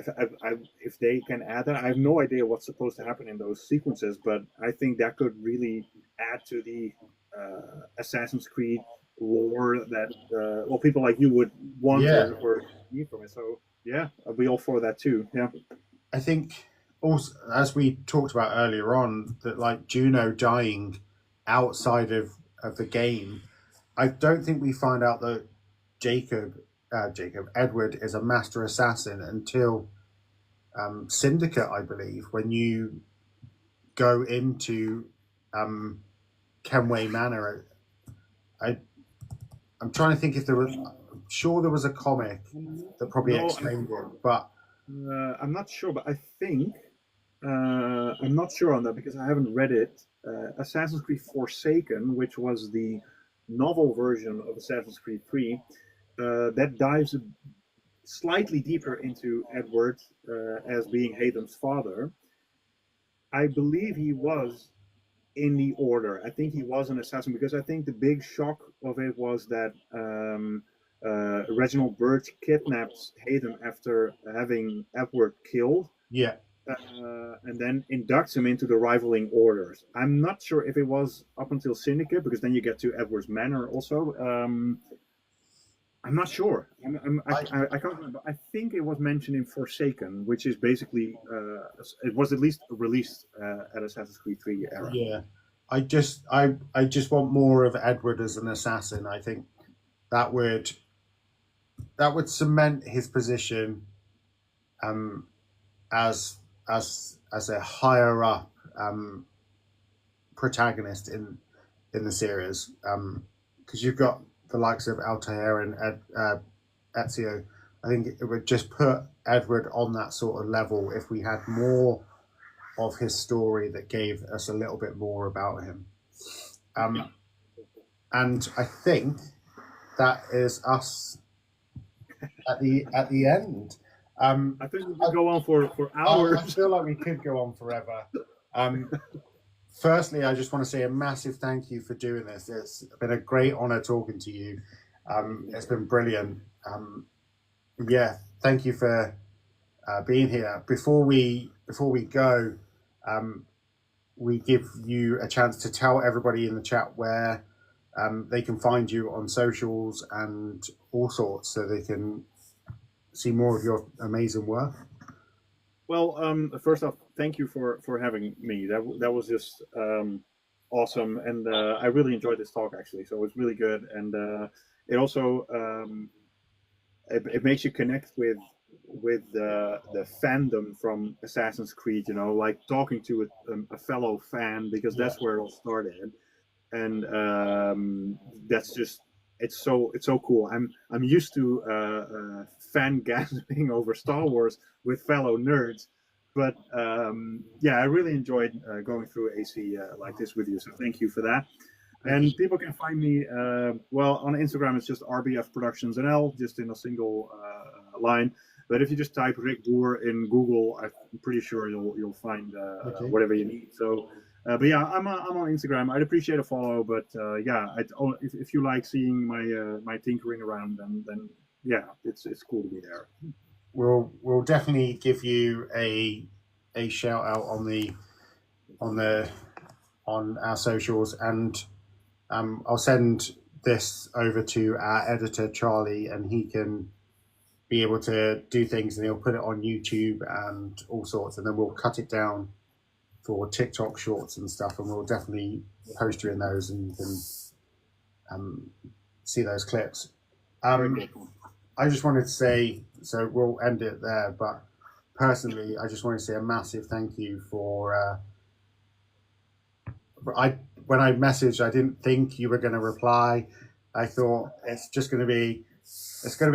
if they can add that, I have no idea what's supposed to happen in those sequences, but I think that could really add to the Assassin's Creed lore that well, people like you would want yeah. or need from it. So yeah, I'll be all for that too. Yeah, I think also, as we talked about earlier on, that like Juno dying outside of the game, I don't think we find out that Jacob Edward is a master assassin until Syndicate, I believe, when you go into um, Kenway Manor. I I'm trying to think if there was. I'm sure there was a comic that probably no, explained it, but I'm not sure, but I think I'm not sure on that because I haven't read it. Assassin's Creed Forsaken, which was the novel version of Assassin's Creed 3, that dives slightly deeper into Edward as being Hayden's father. I believe he was in the order. I think he was an assassin because I think the big shock of it was that Reginald Birch kidnaps Hayden after having Edward killed, yeah, and then inducts him into the rivaling orders. I'm not sure if it was up until Syndicate, because then you get to Edward's Manor also. I'm not sure. I I can't remember. I think it was mentioned in Forsaken, which is basically it was at least released at Assassin's Creed 3 era. yeah, I just want more of Edward as an assassin. I think that would that would cement his position um, as as a higher up protagonist in the series, because you've got the likes of Altair and Ezio. I think it would just put Edward on that sort of level if we had more of his story that gave us a little bit more about him. Yeah. Um, and I think that is us at the end. Um, I think we I, could go on for I hours. feel like we could go on forever. Um, Firstly, I just want to say a massive thank you for doing this. It's been a great honor talking to you. It's been brilliant. Yeah, thank you for being here. Before we go, um, we give you a chance to tell everybody in the chat where they can find you on socials and all sorts, so they can see more of your amazing work. Well, first off, thank you for having me. That was just awesome, and I really enjoyed this talk actually. So it was really good, and it also it makes you connect with the fandom from Assassin's Creed. You know, like talking to a fellow fan, because Yeah, that's where it all started, and that's just it's so cool. I'm used to fan gasping over Star Wars with fellow nerds, but yeah, I really enjoyed going through AC like this with you. So thank you for that. thank you. And people can find me well on Instagram. It's just RBF-Productions NL, just in a single line. But if you just type Rick Boer in Google, I'm pretty sure you'll find Okay. whatever you need. So but yeah, I'm on Instagram. I'd appreciate a follow. But yeah, if you like seeing my tinkering around, then yeah, it's cool to be there. We'll definitely give you a shout out on the on our socials, and I'll send this over to our editor Charlie, and he can be able to do things, and he'll put it on YouTube and all sorts, and then we'll cut it down for TikTok shorts and stuff, and we'll definitely post you in those, and you can um, see those clips. Very cool. I just wanted to say, so we'll end it there, but personally, I just want to say a massive thank you when I messaged, I didn't think you were going to reply. I thought it's going to be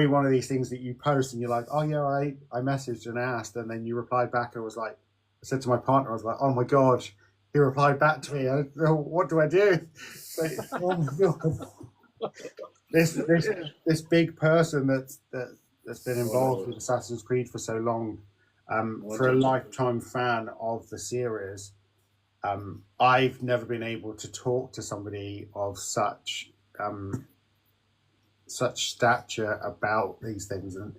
one of these things that you post and you're like, oh yeah, I messaged and asked, and then you replied back. I said to my partner, I was like, oh my god, he replied back to me. What do I do? Like, oh my god, this big person that's been involved with Assassin's Creed for so long, for a lifetime fan of the series. I've never been able to talk to somebody of such stature about these things, and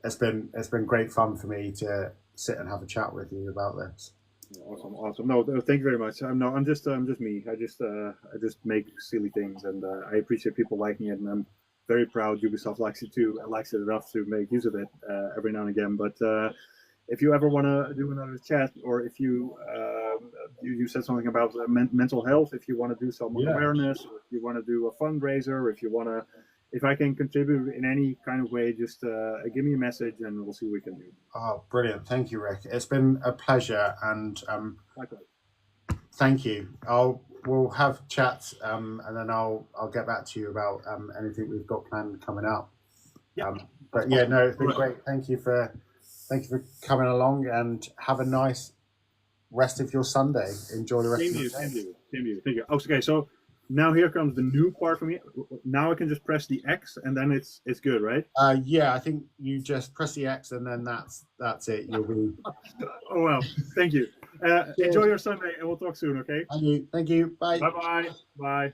it's been great fun for me to sit and have a chat with you about this. Awesome. No, thank you very much. I'm just me. I just make silly things, and I appreciate people liking it, and I'm very proud Ubisoft likes it too. Likes it enough to make use of it every now and again. But if you ever want to do another chat, or if you said something about mental health, if you want to do some awareness, or if you want to do a fundraiser, if I can contribute in any kind of way, just give me a message and we'll see what we can do. Oh, brilliant. Thank you, Rick. It's been a pleasure, and thank you. We'll have chats, and then I'll get back to you about anything we've got planned coming up. But yeah, no, it's been great. Thank you for coming along, and have a nice rest of your Sunday. Enjoy the rest of your day. Same to you. Thank you. Okay, so now here comes the new part for me. Now I can just press the X and then it's good, right? Yeah, I think you just press the X and then that's it. You'll be. Oh well, thank you. Enjoy your Sunday and we'll talk soon, okay? Thank you. Bye. Bye.